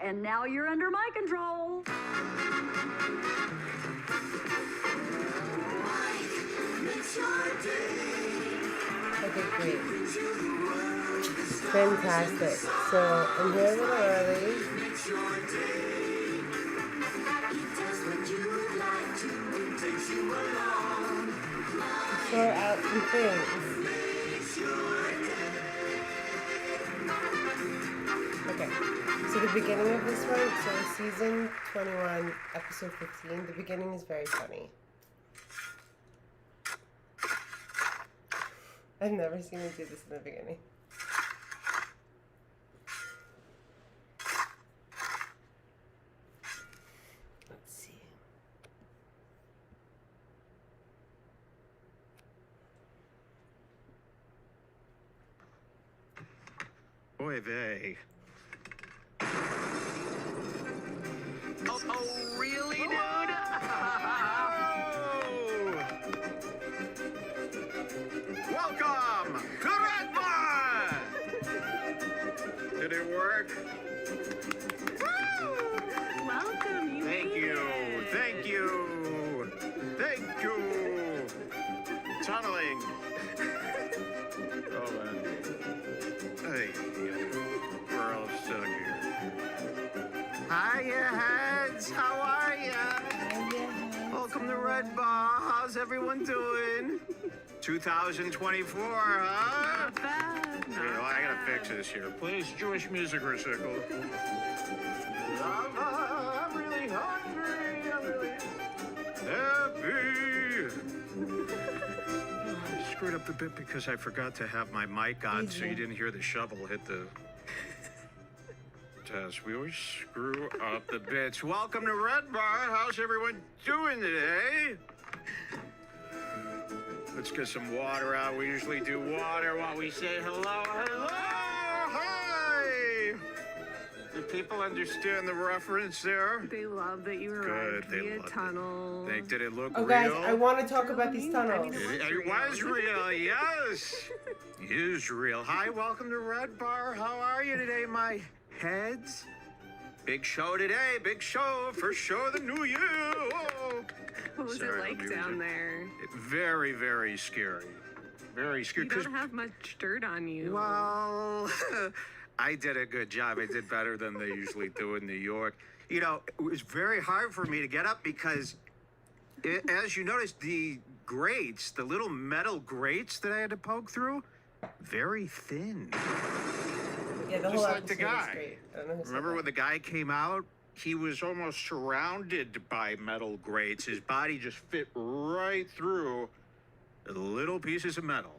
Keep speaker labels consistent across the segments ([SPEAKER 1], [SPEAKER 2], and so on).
[SPEAKER 1] and now you're under my control.
[SPEAKER 2] Okay, great. Fantastic. So I'm here a little early. Sort out some things. Okay. So the beginning of this one, so season 21, episode 15, the beginning is very funny. I've never seen him do this in the beginning. Let's see.
[SPEAKER 3] Oy vey. Oh, really, dude? Welcome to Redbar! Did it work? Woo!
[SPEAKER 4] Welcome, you
[SPEAKER 3] Thank
[SPEAKER 4] made
[SPEAKER 3] you.
[SPEAKER 4] it.
[SPEAKER 3] Thank you. Thank you. Tunneling. Oh, man. Hey, we're all stuck here. Hiya, heads. How are ya? Welcome to Redbar. How's everyone doing? 2024, huh?
[SPEAKER 4] Not bad.
[SPEAKER 3] You know, I gotta fix this here. Please, Jewish music recital. I'm really hungry. I'm really happy. I screwed up the bit because I forgot to have my mic on, so you didn't hear the shovel hit the test. We always screw up the bits. Welcome to Redbar. How's everyone doing today? Let's get some water out. We usually do water while we say hello. Hello! Hi! Do people understand the reference there?
[SPEAKER 4] They love that you
[SPEAKER 3] Good,
[SPEAKER 4] arrived
[SPEAKER 3] they
[SPEAKER 4] via
[SPEAKER 3] loved it.
[SPEAKER 4] tunnel.
[SPEAKER 3] Did it look
[SPEAKER 2] Oh,
[SPEAKER 3] real?
[SPEAKER 2] guys, I want to talk about these tunnels.
[SPEAKER 3] It was real, yes. It is real. Hi, welcome to Redbar. How are you today, my heads? Big show today. Big show. First show of the new year. Oh.
[SPEAKER 4] What was
[SPEAKER 3] Sorry,
[SPEAKER 4] it like
[SPEAKER 3] music.
[SPEAKER 4] down there?
[SPEAKER 3] Very, very scary. Very scary.
[SPEAKER 4] You don't have much dirt on you.
[SPEAKER 3] Well, I did a good job. I did better than they usually do in New York. You know, it was very hard for me to get up because, as you noticed, the grates, the little metal grates that I had to poke through, very thin.
[SPEAKER 2] Yeah, the
[SPEAKER 3] Just
[SPEAKER 2] whole
[SPEAKER 3] like the
[SPEAKER 2] episode was
[SPEAKER 3] guy.
[SPEAKER 2] great. I don't know who said
[SPEAKER 3] Remember
[SPEAKER 2] that.
[SPEAKER 3] when the guy came out? He was almost surrounded by metal grates. His body just fit right through the little pieces of metal.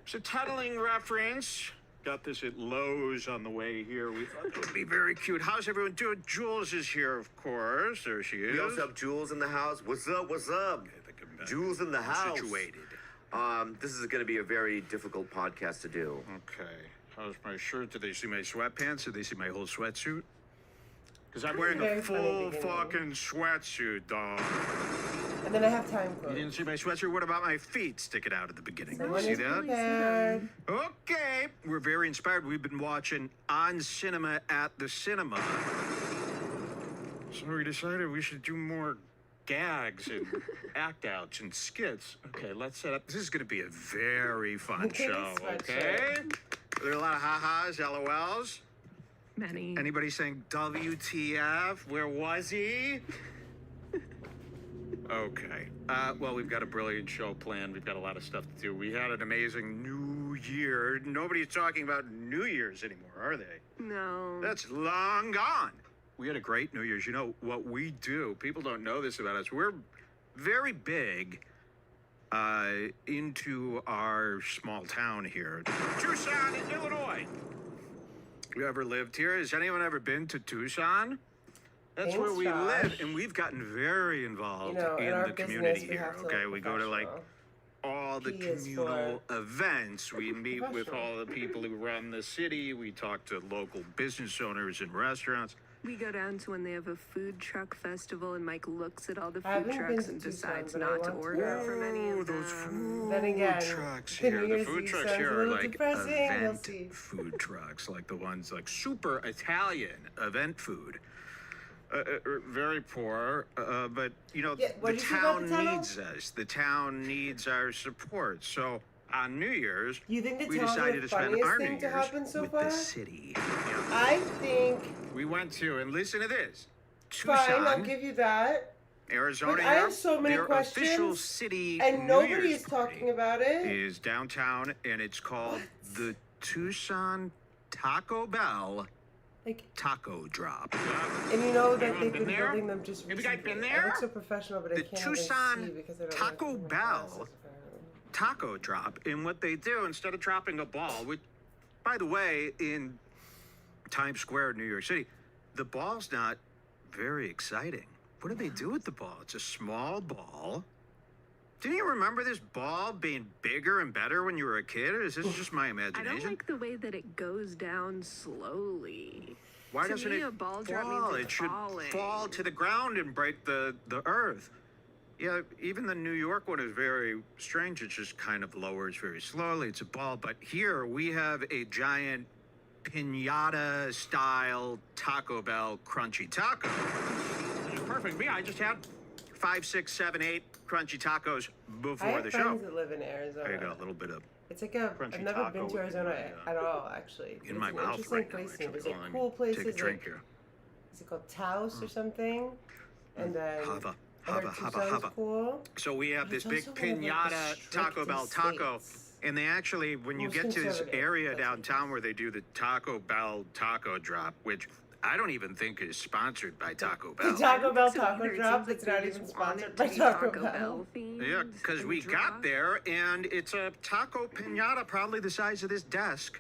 [SPEAKER 3] It's a tunneling reference. Got this at Lowe's on the way here. We thought it would be very cute. How's everyone doing? Jules is here, of course. There she is.
[SPEAKER 5] We also have Jules in the house. What's up? What's up? Jules in the house.
[SPEAKER 3] Situated.
[SPEAKER 5] This is going to be a very difficult podcast to do.
[SPEAKER 3] Okay. How's my shirt? Did they see my sweatpants? Did they see my whole sweatsuit? Because I'm wearing a
[SPEAKER 2] Very funny
[SPEAKER 3] full
[SPEAKER 2] beginning.
[SPEAKER 3] fucking sweatsuit, dog.
[SPEAKER 2] And then I have time
[SPEAKER 3] You
[SPEAKER 2] code.
[SPEAKER 3] didn't see my sweatshirt? What about my feet sticking out at the beginning?
[SPEAKER 2] Someone
[SPEAKER 3] See
[SPEAKER 2] is
[SPEAKER 3] that?
[SPEAKER 2] prepared.
[SPEAKER 3] Okay. We're very inspired. We've been watching On Cinema at the Cinema. So we decided we should do more gags and act outs and skits. Okay, let's set up. This is going to be a very fun
[SPEAKER 2] Look at
[SPEAKER 3] show,
[SPEAKER 2] his
[SPEAKER 3] okay?
[SPEAKER 2] sweatshirt.
[SPEAKER 3] There are a lot of ha-has, LOLs.
[SPEAKER 4] Many.
[SPEAKER 3] Anybody saying WTF? Where was he? Okay. Well, we've got a brilliant show planned. We've got a lot of stuff to do. We had an amazing New Year. Nobody's talking about New Year's anymore, are they?
[SPEAKER 4] No.
[SPEAKER 3] That's long gone. We had a great New Year's. You know what we do? People don't know this about us. We're very big into our small town here, Tucson, in Illinois. You ever lived here? Has anyone ever been to Tucson? That's
[SPEAKER 2] Thanks,
[SPEAKER 3] where we
[SPEAKER 2] Josh.
[SPEAKER 3] live, and we've gotten very involved
[SPEAKER 2] You know, in our
[SPEAKER 3] the
[SPEAKER 2] business,
[SPEAKER 3] community
[SPEAKER 2] we
[SPEAKER 3] here.
[SPEAKER 2] have to
[SPEAKER 3] Okay,
[SPEAKER 2] look
[SPEAKER 3] we go to like
[SPEAKER 2] professional.
[SPEAKER 3] all the
[SPEAKER 2] P is
[SPEAKER 3] communal events. We meet with
[SPEAKER 2] Professional.
[SPEAKER 3] all the people who run the city. We talk to local business owners and restaurants.
[SPEAKER 4] We go down to when they have a food truck festival, and Mike looks at all the
[SPEAKER 2] I
[SPEAKER 4] food
[SPEAKER 2] haven't been
[SPEAKER 4] trucks
[SPEAKER 2] to
[SPEAKER 4] and
[SPEAKER 2] Tucson,
[SPEAKER 4] decides
[SPEAKER 2] but I
[SPEAKER 4] not to
[SPEAKER 2] want to
[SPEAKER 4] order
[SPEAKER 2] go.
[SPEAKER 4] from any of
[SPEAKER 3] Those
[SPEAKER 4] them.
[SPEAKER 3] food
[SPEAKER 2] Then again,
[SPEAKER 3] trucks
[SPEAKER 2] the
[SPEAKER 3] here.
[SPEAKER 2] New
[SPEAKER 3] The
[SPEAKER 2] Year's
[SPEAKER 3] food
[SPEAKER 2] Eve
[SPEAKER 3] trucks
[SPEAKER 2] sounds
[SPEAKER 3] here
[SPEAKER 2] a
[SPEAKER 3] are
[SPEAKER 2] little
[SPEAKER 3] like
[SPEAKER 2] depressing. We'll
[SPEAKER 3] event
[SPEAKER 2] see.
[SPEAKER 3] food trucks, like the ones like super Italian event food. Very poor, but you know
[SPEAKER 2] Yeah, what
[SPEAKER 3] the
[SPEAKER 2] did you say about
[SPEAKER 3] town
[SPEAKER 2] the tunnel?
[SPEAKER 3] needs us. The town needs our support. So on New Year's,
[SPEAKER 2] You think the
[SPEAKER 3] we
[SPEAKER 2] tunnel's
[SPEAKER 3] decided
[SPEAKER 2] the
[SPEAKER 3] to spend
[SPEAKER 2] funniest
[SPEAKER 3] our
[SPEAKER 2] thing
[SPEAKER 3] New
[SPEAKER 2] to
[SPEAKER 3] Year's
[SPEAKER 2] happen so
[SPEAKER 3] with
[SPEAKER 2] far?
[SPEAKER 3] the city. Yeah.
[SPEAKER 2] I think,
[SPEAKER 3] We went to, and listen to this,
[SPEAKER 2] fine, I'll
[SPEAKER 3] Tucson,
[SPEAKER 2] give you that.
[SPEAKER 3] Arizona.
[SPEAKER 2] But I have so many
[SPEAKER 3] their official
[SPEAKER 2] questions,
[SPEAKER 3] city
[SPEAKER 2] and
[SPEAKER 3] New
[SPEAKER 2] nobody
[SPEAKER 3] Year's
[SPEAKER 2] is
[SPEAKER 3] party
[SPEAKER 2] talking about it.
[SPEAKER 3] is downtown, and it's called the Tucson Taco Bell
[SPEAKER 2] Like,
[SPEAKER 3] Taco Drop.
[SPEAKER 2] and you know that
[SPEAKER 3] Everyone
[SPEAKER 2] they've
[SPEAKER 3] been
[SPEAKER 2] been
[SPEAKER 3] there?
[SPEAKER 2] building them just
[SPEAKER 3] Have you
[SPEAKER 2] recently.
[SPEAKER 3] guys been
[SPEAKER 2] I
[SPEAKER 3] there?
[SPEAKER 2] look so professional, but I
[SPEAKER 3] The
[SPEAKER 2] can't
[SPEAKER 3] Tucson
[SPEAKER 2] even see because I don't
[SPEAKER 3] Taco
[SPEAKER 2] have my
[SPEAKER 3] Bell
[SPEAKER 2] glasses.
[SPEAKER 3] Taco Drop. And what they do, instead of dropping a ball, which, by the way, in Times Square, New York City, the ball's not very exciting. What do they do with the ball? It's a small ball. Didn't you remember this ball being bigger and better when you were a kid? Or is this just my
[SPEAKER 4] I
[SPEAKER 3] imagination?
[SPEAKER 4] don't like the way that it goes down slowly.
[SPEAKER 3] Why
[SPEAKER 4] to
[SPEAKER 3] doesn't
[SPEAKER 4] me,
[SPEAKER 3] it
[SPEAKER 4] a ball drop
[SPEAKER 3] fall?
[SPEAKER 4] means
[SPEAKER 3] It
[SPEAKER 4] it's
[SPEAKER 3] should
[SPEAKER 4] falling.
[SPEAKER 3] fall to the ground and break the earth. Yeah, even the New York one is very strange. It just kind of lowers very slowly. It's a ball. But here we have a giant pinata style Taco Bell crunchy taco. It's perfect. Me, I just had 5, 6, 7, 8 crunchy tacos
[SPEAKER 2] I
[SPEAKER 3] before
[SPEAKER 2] have
[SPEAKER 3] the
[SPEAKER 2] friends
[SPEAKER 3] show.
[SPEAKER 2] that live in Arizona.
[SPEAKER 3] There you go, a little bit of
[SPEAKER 2] It's like a.
[SPEAKER 3] Crunchy
[SPEAKER 2] I've never
[SPEAKER 3] taco
[SPEAKER 2] been to
[SPEAKER 3] in
[SPEAKER 2] Arizona
[SPEAKER 3] my,
[SPEAKER 2] at all, actually.
[SPEAKER 3] in my
[SPEAKER 2] It's an
[SPEAKER 3] mouth
[SPEAKER 2] interesting
[SPEAKER 3] right now.
[SPEAKER 2] place to me.
[SPEAKER 3] Actually,
[SPEAKER 2] There's
[SPEAKER 3] Hold
[SPEAKER 2] like
[SPEAKER 3] on,
[SPEAKER 2] cool places.
[SPEAKER 3] take a drink
[SPEAKER 2] like,
[SPEAKER 3] here.
[SPEAKER 2] is it called Taos or something? And then
[SPEAKER 3] Hava,
[SPEAKER 2] I heard
[SPEAKER 3] hava, hava,
[SPEAKER 2] Tucson's
[SPEAKER 3] hava.
[SPEAKER 2] cool.
[SPEAKER 3] So we have
[SPEAKER 2] But
[SPEAKER 3] this
[SPEAKER 2] it's
[SPEAKER 3] big
[SPEAKER 2] also one of, like, the
[SPEAKER 3] pinata Taco Bell
[SPEAKER 2] strictest
[SPEAKER 3] taco.
[SPEAKER 2] states.
[SPEAKER 3] And they actually, when you
[SPEAKER 2] Most
[SPEAKER 3] get to this
[SPEAKER 2] conservative,
[SPEAKER 3] area
[SPEAKER 2] that's what it
[SPEAKER 3] downtown where they do the Taco Bell taco drop, which I don't even think is sponsored by Taco
[SPEAKER 2] The
[SPEAKER 3] Bell.
[SPEAKER 2] Taco Bell
[SPEAKER 4] So
[SPEAKER 2] taco
[SPEAKER 4] either it
[SPEAKER 2] drop
[SPEAKER 4] seems like
[SPEAKER 2] that's
[SPEAKER 4] they
[SPEAKER 2] not
[SPEAKER 4] just
[SPEAKER 2] even
[SPEAKER 4] want
[SPEAKER 2] sponsored
[SPEAKER 4] it
[SPEAKER 2] by
[SPEAKER 4] to be
[SPEAKER 2] Taco Bell.
[SPEAKER 4] themed
[SPEAKER 3] Yeah, because
[SPEAKER 4] and
[SPEAKER 3] we
[SPEAKER 4] drop.
[SPEAKER 3] got there and it's a taco pinata probably the size of this desk,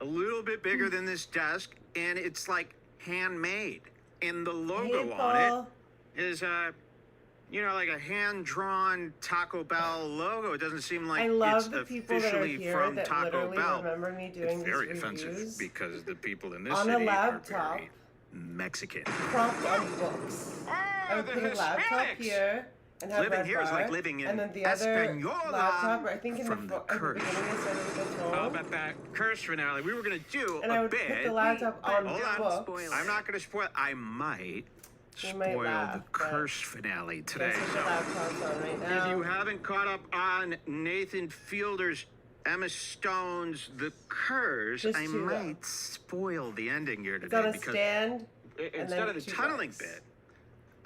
[SPEAKER 3] a little bit bigger than this desk, and it's like handmade. And the logo
[SPEAKER 2] Hey,
[SPEAKER 3] on
[SPEAKER 2] Paul.
[SPEAKER 3] it is like a hand-drawn Taco Bell logo. It doesn't seem like
[SPEAKER 2] I love
[SPEAKER 3] it's
[SPEAKER 2] the people that are
[SPEAKER 3] officially
[SPEAKER 2] here
[SPEAKER 3] from
[SPEAKER 2] that
[SPEAKER 3] Taco
[SPEAKER 2] literally
[SPEAKER 3] Bell.
[SPEAKER 2] remember me doing
[SPEAKER 3] It's very
[SPEAKER 2] these
[SPEAKER 3] offensive
[SPEAKER 2] reviews
[SPEAKER 3] because the people in this
[SPEAKER 2] on a
[SPEAKER 3] city
[SPEAKER 2] laptop.
[SPEAKER 3] are very Mexican.
[SPEAKER 2] propped on books. I would
[SPEAKER 3] the
[SPEAKER 2] put a laptop
[SPEAKER 3] Hispanics.
[SPEAKER 2] here and have
[SPEAKER 3] Living
[SPEAKER 2] Redbar,
[SPEAKER 3] here is like living in
[SPEAKER 2] and then the other
[SPEAKER 3] Española
[SPEAKER 2] laptop, or I think in
[SPEAKER 3] from the
[SPEAKER 2] at the
[SPEAKER 3] curse.
[SPEAKER 2] beginning I started with the
[SPEAKER 3] How
[SPEAKER 2] phone,
[SPEAKER 3] about that curse finale? We were going to do
[SPEAKER 2] and I
[SPEAKER 3] a
[SPEAKER 2] would put
[SPEAKER 3] bit.
[SPEAKER 2] the laptop on
[SPEAKER 3] Hold
[SPEAKER 2] the
[SPEAKER 3] on.
[SPEAKER 2] books.
[SPEAKER 4] Spoil
[SPEAKER 3] I'm not going to spoil. I might
[SPEAKER 2] You might
[SPEAKER 3] spoil
[SPEAKER 2] laugh,
[SPEAKER 3] the
[SPEAKER 2] but
[SPEAKER 3] curse finale today.
[SPEAKER 2] That's what
[SPEAKER 3] So
[SPEAKER 2] the laptop's on right
[SPEAKER 3] if
[SPEAKER 2] now.
[SPEAKER 3] you haven't caught up on Nathan Fielder's, Emma Stone's The Curse,
[SPEAKER 2] Just
[SPEAKER 3] I
[SPEAKER 2] two, though.
[SPEAKER 3] might spoil the ending here
[SPEAKER 2] It's on
[SPEAKER 3] today
[SPEAKER 2] a
[SPEAKER 3] because
[SPEAKER 2] stand.
[SPEAKER 3] instead
[SPEAKER 2] then
[SPEAKER 3] of the
[SPEAKER 2] 2
[SPEAKER 3] tunneling
[SPEAKER 2] books.
[SPEAKER 3] bit,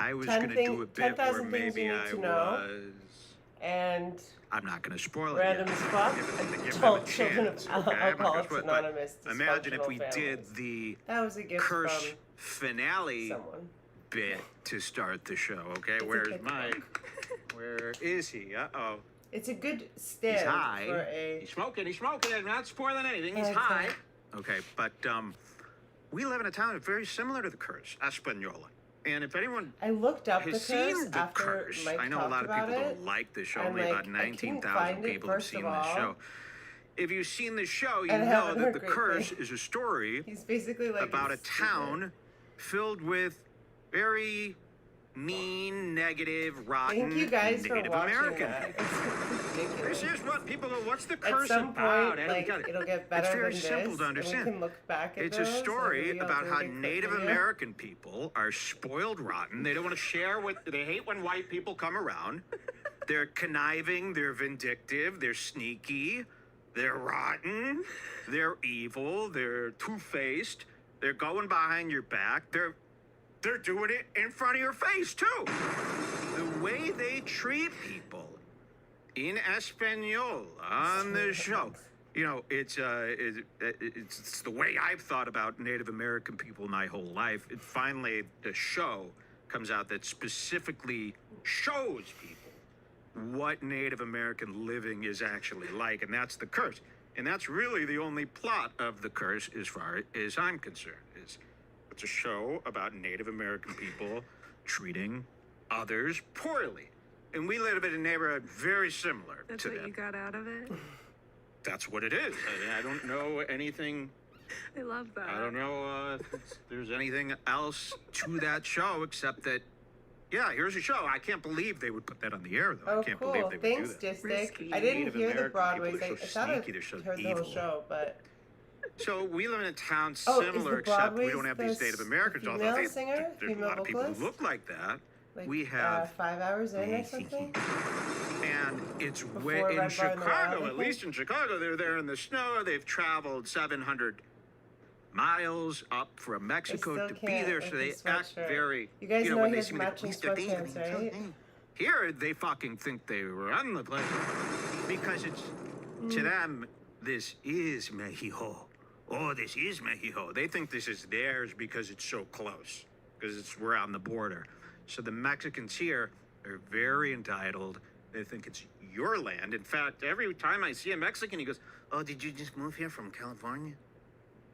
[SPEAKER 3] I was
[SPEAKER 2] 10
[SPEAKER 3] going to do a
[SPEAKER 2] thing-
[SPEAKER 3] bit where
[SPEAKER 2] 10,000 things
[SPEAKER 3] maybe
[SPEAKER 2] you need
[SPEAKER 3] I
[SPEAKER 2] to know.
[SPEAKER 3] was.
[SPEAKER 2] And
[SPEAKER 3] I'm not going to spoil it
[SPEAKER 2] Random
[SPEAKER 3] yet.
[SPEAKER 2] as fuck.
[SPEAKER 3] Give them a
[SPEAKER 2] Adult Children of
[SPEAKER 3] chance, okay? I'm not gonna
[SPEAKER 2] Alcoholics
[SPEAKER 3] spoil it, but
[SPEAKER 2] Anonymous.
[SPEAKER 3] Imagine if we
[SPEAKER 2] Dysfunctional
[SPEAKER 3] did
[SPEAKER 2] Families.
[SPEAKER 3] the
[SPEAKER 2] That was a gift
[SPEAKER 3] curse
[SPEAKER 2] from
[SPEAKER 3] finale
[SPEAKER 2] someone.
[SPEAKER 3] bit to start the show, okay?
[SPEAKER 2] It's a
[SPEAKER 3] Where's
[SPEAKER 2] kick
[SPEAKER 3] Mike? Where is he? Uh-oh.
[SPEAKER 2] It's a good stand
[SPEAKER 3] He's high.
[SPEAKER 2] for a.
[SPEAKER 3] He's smoking. I'm not spoiling anything. He's
[SPEAKER 2] Okay.
[SPEAKER 3] high. Okay, but we live in a town that's very similar to the curse, Española. And if anyone
[SPEAKER 2] I looked up the
[SPEAKER 3] has
[SPEAKER 2] curse
[SPEAKER 3] seen the
[SPEAKER 2] after
[SPEAKER 3] curse,
[SPEAKER 2] Mike
[SPEAKER 3] I know a
[SPEAKER 2] talked
[SPEAKER 3] lot of
[SPEAKER 2] about
[SPEAKER 3] people
[SPEAKER 2] it.
[SPEAKER 3] don't like the show.
[SPEAKER 2] and,
[SPEAKER 3] Only
[SPEAKER 2] like,
[SPEAKER 3] about
[SPEAKER 2] I couldn't
[SPEAKER 3] 19,000
[SPEAKER 2] find it,
[SPEAKER 3] people have
[SPEAKER 2] first
[SPEAKER 3] seen
[SPEAKER 2] of
[SPEAKER 3] the
[SPEAKER 2] all.
[SPEAKER 3] show. If you've seen the show, you
[SPEAKER 2] And
[SPEAKER 3] know
[SPEAKER 2] haven't
[SPEAKER 3] that
[SPEAKER 2] heard
[SPEAKER 3] the
[SPEAKER 2] great
[SPEAKER 3] curse
[SPEAKER 2] things.
[SPEAKER 3] is a story
[SPEAKER 2] He's basically like
[SPEAKER 3] about a
[SPEAKER 2] it's stupid.
[SPEAKER 3] town filled with very mean, negative, rotten
[SPEAKER 2] Thank you guys for
[SPEAKER 3] Native
[SPEAKER 2] watching
[SPEAKER 3] American
[SPEAKER 2] that.
[SPEAKER 3] people.
[SPEAKER 2] It's ridiculous.
[SPEAKER 3] This is what people are. What's the
[SPEAKER 2] At
[SPEAKER 3] curse
[SPEAKER 2] some
[SPEAKER 3] about?
[SPEAKER 2] point, like, it'll get better
[SPEAKER 3] It's very
[SPEAKER 2] than
[SPEAKER 3] simple
[SPEAKER 2] this,
[SPEAKER 3] to understand.
[SPEAKER 2] And we can look back at
[SPEAKER 3] It's
[SPEAKER 2] those,
[SPEAKER 3] a
[SPEAKER 2] and
[SPEAKER 3] story
[SPEAKER 2] maybe I'll
[SPEAKER 3] about
[SPEAKER 2] do
[SPEAKER 3] how
[SPEAKER 2] a quick
[SPEAKER 3] Native
[SPEAKER 2] video.
[SPEAKER 3] American people are spoiled rotten. They don't want to share with. They hate when white people come around. They're conniving. They're vindictive. They're sneaky. They're rotten. They're evil. They're two-faced. They're going behind your back. They're doing it in front of your face too. The way they treat people in Espanol on the show. You know, it's the way I've thought about Native American people my whole life. It finally, the show comes out that specifically shows people what Native American living is actually like, and that's the curse. And that's really the only plot of the curse, as far as I'm concerned. It's a show about Native American people treating others poorly. And we live in a neighborhood very similar
[SPEAKER 4] That's
[SPEAKER 3] to
[SPEAKER 4] what
[SPEAKER 3] that.
[SPEAKER 4] you got out of it?
[SPEAKER 3] That's what it is. I don't know anything
[SPEAKER 4] I love that.
[SPEAKER 3] I don't know if there's anything else to that show except that, yeah, here's a show. I can't believe they would put that on the air, though.
[SPEAKER 2] Oh,
[SPEAKER 3] I can't
[SPEAKER 2] cool.
[SPEAKER 3] believe they would
[SPEAKER 2] Thanks,
[SPEAKER 3] do that.
[SPEAKER 2] Distic.
[SPEAKER 4] Risky.
[SPEAKER 2] I didn't
[SPEAKER 3] Native
[SPEAKER 2] hear the
[SPEAKER 3] American
[SPEAKER 2] Broadways.
[SPEAKER 3] people are
[SPEAKER 2] I
[SPEAKER 3] so
[SPEAKER 2] thought I
[SPEAKER 3] sneaky, they're so
[SPEAKER 2] heard the whole
[SPEAKER 3] evil.
[SPEAKER 2] show, but
[SPEAKER 3] So we live in a town
[SPEAKER 2] Oh, is
[SPEAKER 3] similar,
[SPEAKER 2] the
[SPEAKER 3] except we
[SPEAKER 2] Broadway's
[SPEAKER 3] don't have these
[SPEAKER 2] the
[SPEAKER 3] Native Americans.
[SPEAKER 2] female
[SPEAKER 3] Although
[SPEAKER 2] singer,
[SPEAKER 3] there's a
[SPEAKER 2] female
[SPEAKER 3] lot of people
[SPEAKER 2] vocalist?
[SPEAKER 3] who look like that.
[SPEAKER 2] like
[SPEAKER 3] We have
[SPEAKER 2] 5 hours in or something.
[SPEAKER 3] And it's
[SPEAKER 2] Before
[SPEAKER 3] way
[SPEAKER 2] Redbar
[SPEAKER 3] in
[SPEAKER 2] in the
[SPEAKER 3] Chicago,
[SPEAKER 2] Wild, I
[SPEAKER 3] at least in Chicago, they're there in the snow. They've traveled 700 miles up from Mexico
[SPEAKER 2] still
[SPEAKER 3] to be
[SPEAKER 2] can't
[SPEAKER 3] there,
[SPEAKER 2] with
[SPEAKER 3] so they
[SPEAKER 2] his
[SPEAKER 3] act
[SPEAKER 2] sweatshirt.
[SPEAKER 3] very.
[SPEAKER 2] You guys know
[SPEAKER 3] when
[SPEAKER 2] he
[SPEAKER 3] they
[SPEAKER 2] has
[SPEAKER 3] see me,
[SPEAKER 2] matching
[SPEAKER 3] "Mr. David,
[SPEAKER 2] sweatpants,
[SPEAKER 3] Mr.
[SPEAKER 2] right?"
[SPEAKER 3] David." Here, they fucking think they run the place because it's to them. This is Mexico. Oh, this is Mexico. They think this is theirs because it's so close, because we're on the border. So the Mexicans here are very entitled. They think it's your land. In fact, every time I see a Mexican, he goes, "Oh, did you just move here from California?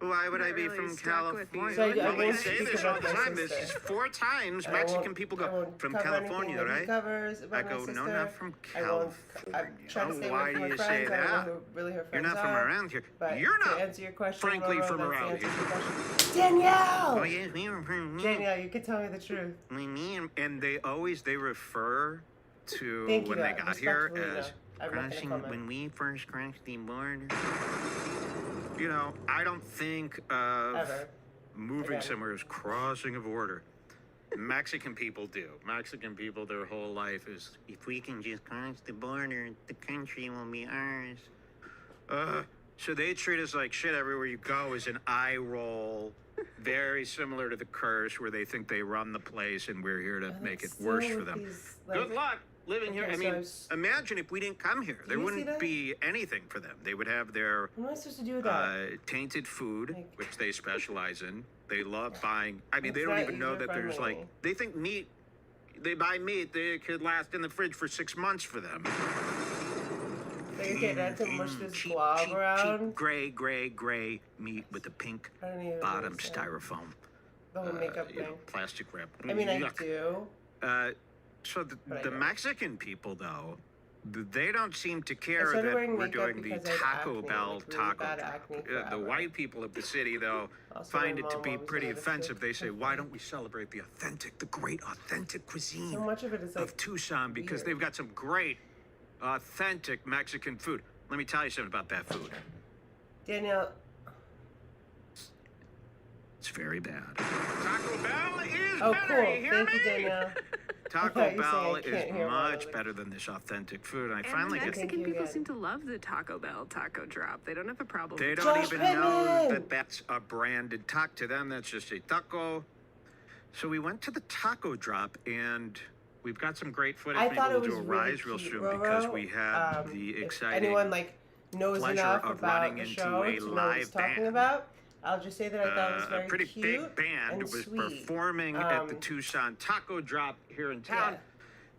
[SPEAKER 3] Why would I
[SPEAKER 4] Not
[SPEAKER 3] be
[SPEAKER 4] really
[SPEAKER 3] from
[SPEAKER 4] stuck with you.
[SPEAKER 3] California?"
[SPEAKER 2] So I
[SPEAKER 3] well, they
[SPEAKER 2] won't
[SPEAKER 3] say
[SPEAKER 2] speak
[SPEAKER 3] this all
[SPEAKER 2] about
[SPEAKER 3] the
[SPEAKER 2] my
[SPEAKER 3] time. This is
[SPEAKER 2] sister.
[SPEAKER 3] 4 times
[SPEAKER 2] And I
[SPEAKER 3] Mexican
[SPEAKER 2] won't-
[SPEAKER 3] people
[SPEAKER 2] I
[SPEAKER 3] go,
[SPEAKER 2] won't
[SPEAKER 3] "From
[SPEAKER 2] cover anything
[SPEAKER 3] California,
[SPEAKER 2] that he
[SPEAKER 3] right?"
[SPEAKER 2] covers about
[SPEAKER 3] I
[SPEAKER 2] my
[SPEAKER 3] go,
[SPEAKER 2] sister.
[SPEAKER 3] "No, not from
[SPEAKER 2] I won't.
[SPEAKER 3] California."
[SPEAKER 2] I try to stay
[SPEAKER 3] Why
[SPEAKER 2] away from
[SPEAKER 3] do
[SPEAKER 2] my
[SPEAKER 3] you
[SPEAKER 2] friends.
[SPEAKER 3] say
[SPEAKER 2] I don't know
[SPEAKER 3] that?
[SPEAKER 2] who really her
[SPEAKER 3] You're
[SPEAKER 2] friends
[SPEAKER 3] not from
[SPEAKER 2] are.
[SPEAKER 3] around here.
[SPEAKER 2] But
[SPEAKER 3] You're
[SPEAKER 2] to
[SPEAKER 3] not,
[SPEAKER 2] answer your question,
[SPEAKER 3] frankly,
[SPEAKER 2] Roro,
[SPEAKER 3] from
[SPEAKER 2] that's the
[SPEAKER 3] around
[SPEAKER 2] answer to
[SPEAKER 3] here.
[SPEAKER 2] your question. Danielle!
[SPEAKER 3] Oh, yes, we were from
[SPEAKER 2] Danielle, you can tell me the truth.
[SPEAKER 3] And they refer to
[SPEAKER 2] Thank you,
[SPEAKER 3] when they
[SPEAKER 2] though.
[SPEAKER 3] got here
[SPEAKER 2] Respectfully,
[SPEAKER 3] as
[SPEAKER 2] though. I'm not gonna
[SPEAKER 3] crossing
[SPEAKER 2] comment.
[SPEAKER 3] when we first crossed the border. You know, I don't think of
[SPEAKER 2] Ever.
[SPEAKER 3] moving
[SPEAKER 2] Again.
[SPEAKER 3] somewhere as crossing a border. Mexican people do. Mexican people, their whole life is, if we can just cross the border, the country will be ours. So they treat us like shit everywhere you go is an eye roll, very similar to the curse where they think they run the place and we're here to
[SPEAKER 2] And
[SPEAKER 3] make it
[SPEAKER 2] it's
[SPEAKER 3] worse
[SPEAKER 2] still
[SPEAKER 3] for
[SPEAKER 2] with
[SPEAKER 3] them.
[SPEAKER 2] these,
[SPEAKER 3] Good luck living here.
[SPEAKER 2] Okay,
[SPEAKER 3] I
[SPEAKER 2] so
[SPEAKER 3] mean,
[SPEAKER 2] it's-
[SPEAKER 3] imagine if we didn't come here. There
[SPEAKER 2] you see
[SPEAKER 3] wouldn't
[SPEAKER 2] that?
[SPEAKER 3] be anything for them. They would have their
[SPEAKER 2] What am I supposed to do with that?
[SPEAKER 3] tainted food,
[SPEAKER 2] Like-
[SPEAKER 3] which they specialize in. They love buying. I mean, they
[SPEAKER 2] It's
[SPEAKER 3] don't
[SPEAKER 2] not
[SPEAKER 3] even know that there's
[SPEAKER 2] user-friendly.
[SPEAKER 3] like, they think meat, they buy meat that could last in the fridge for 6 months for them.
[SPEAKER 2] So you're getting ready to mush this
[SPEAKER 3] cheap,
[SPEAKER 2] blob
[SPEAKER 3] cheap,
[SPEAKER 2] around?
[SPEAKER 3] cheap, gray meat with the pink
[SPEAKER 2] I don't even
[SPEAKER 3] bottom
[SPEAKER 2] understand.
[SPEAKER 3] styrofoam.
[SPEAKER 2] The whole makeup
[SPEAKER 3] You know,
[SPEAKER 2] thing.
[SPEAKER 3] plastic wrap.
[SPEAKER 2] I mean, I
[SPEAKER 3] Yuck.
[SPEAKER 2] do.
[SPEAKER 3] So
[SPEAKER 2] But I
[SPEAKER 3] the
[SPEAKER 2] don't.
[SPEAKER 3] Mexican people, though, they don't seem to care
[SPEAKER 2] started
[SPEAKER 3] that
[SPEAKER 2] wearing
[SPEAKER 3] we're
[SPEAKER 2] makeup
[SPEAKER 3] doing the
[SPEAKER 2] because I had
[SPEAKER 3] Taco
[SPEAKER 2] acne,
[SPEAKER 3] Bell
[SPEAKER 2] like really
[SPEAKER 3] taco
[SPEAKER 2] bad
[SPEAKER 3] drop.
[SPEAKER 2] acne
[SPEAKER 3] The
[SPEAKER 2] forever.
[SPEAKER 3] white people of the city, though,
[SPEAKER 2] Also,
[SPEAKER 3] find
[SPEAKER 2] my
[SPEAKER 3] it to
[SPEAKER 2] mom
[SPEAKER 3] be
[SPEAKER 2] always
[SPEAKER 3] pretty
[SPEAKER 2] noticed
[SPEAKER 3] offensive.
[SPEAKER 2] it.
[SPEAKER 3] They say, "Why don't we celebrate the great authentic cuisine
[SPEAKER 2] So much of it is
[SPEAKER 3] of
[SPEAKER 2] like
[SPEAKER 3] Tucson because
[SPEAKER 2] weird.
[SPEAKER 3] they've got some great authentic Mexican food." Let me tell you something about that food.
[SPEAKER 2] Danielle.
[SPEAKER 3] It's very bad. Taco Bell is
[SPEAKER 2] Oh,
[SPEAKER 3] better.
[SPEAKER 2] cool.
[SPEAKER 3] You hear
[SPEAKER 2] Thank you,
[SPEAKER 3] me?
[SPEAKER 2] Danielle.
[SPEAKER 3] Taco
[SPEAKER 2] thought you were saying
[SPEAKER 3] Bell
[SPEAKER 2] I
[SPEAKER 3] is
[SPEAKER 2] can't hear one
[SPEAKER 3] much
[SPEAKER 2] of
[SPEAKER 3] better than this authentic food. And I
[SPEAKER 4] And
[SPEAKER 3] finally
[SPEAKER 4] the
[SPEAKER 3] get.
[SPEAKER 4] Mexican
[SPEAKER 2] Thank you
[SPEAKER 4] people
[SPEAKER 2] again.
[SPEAKER 4] seem to love the Taco Bell taco drop. They don't have a problem.
[SPEAKER 3] They
[SPEAKER 4] with
[SPEAKER 3] don't
[SPEAKER 2] Josh
[SPEAKER 3] even know
[SPEAKER 2] Pittman!
[SPEAKER 3] that that's a branded taco. To them, that's just a taco. So we went to the taco drop, and we've got some great footage.
[SPEAKER 2] I
[SPEAKER 3] Maybe
[SPEAKER 2] thought
[SPEAKER 3] we'll
[SPEAKER 2] it was
[SPEAKER 3] do a
[SPEAKER 2] really
[SPEAKER 3] rise real
[SPEAKER 2] cute,
[SPEAKER 3] soon
[SPEAKER 2] Roro.
[SPEAKER 3] because we had the
[SPEAKER 2] If
[SPEAKER 3] exciting
[SPEAKER 2] anyone like knows
[SPEAKER 3] pleasure
[SPEAKER 2] enough
[SPEAKER 3] of
[SPEAKER 2] about
[SPEAKER 3] running
[SPEAKER 2] the
[SPEAKER 3] into
[SPEAKER 2] show
[SPEAKER 3] a
[SPEAKER 2] to know what
[SPEAKER 3] live
[SPEAKER 2] he's talking
[SPEAKER 3] band.
[SPEAKER 2] about, I'll just say that I thought it was very
[SPEAKER 3] a pretty
[SPEAKER 2] cute
[SPEAKER 3] big band
[SPEAKER 2] and
[SPEAKER 3] was
[SPEAKER 2] sweet.
[SPEAKER 3] performing at the Tucson Taco Drop here in town.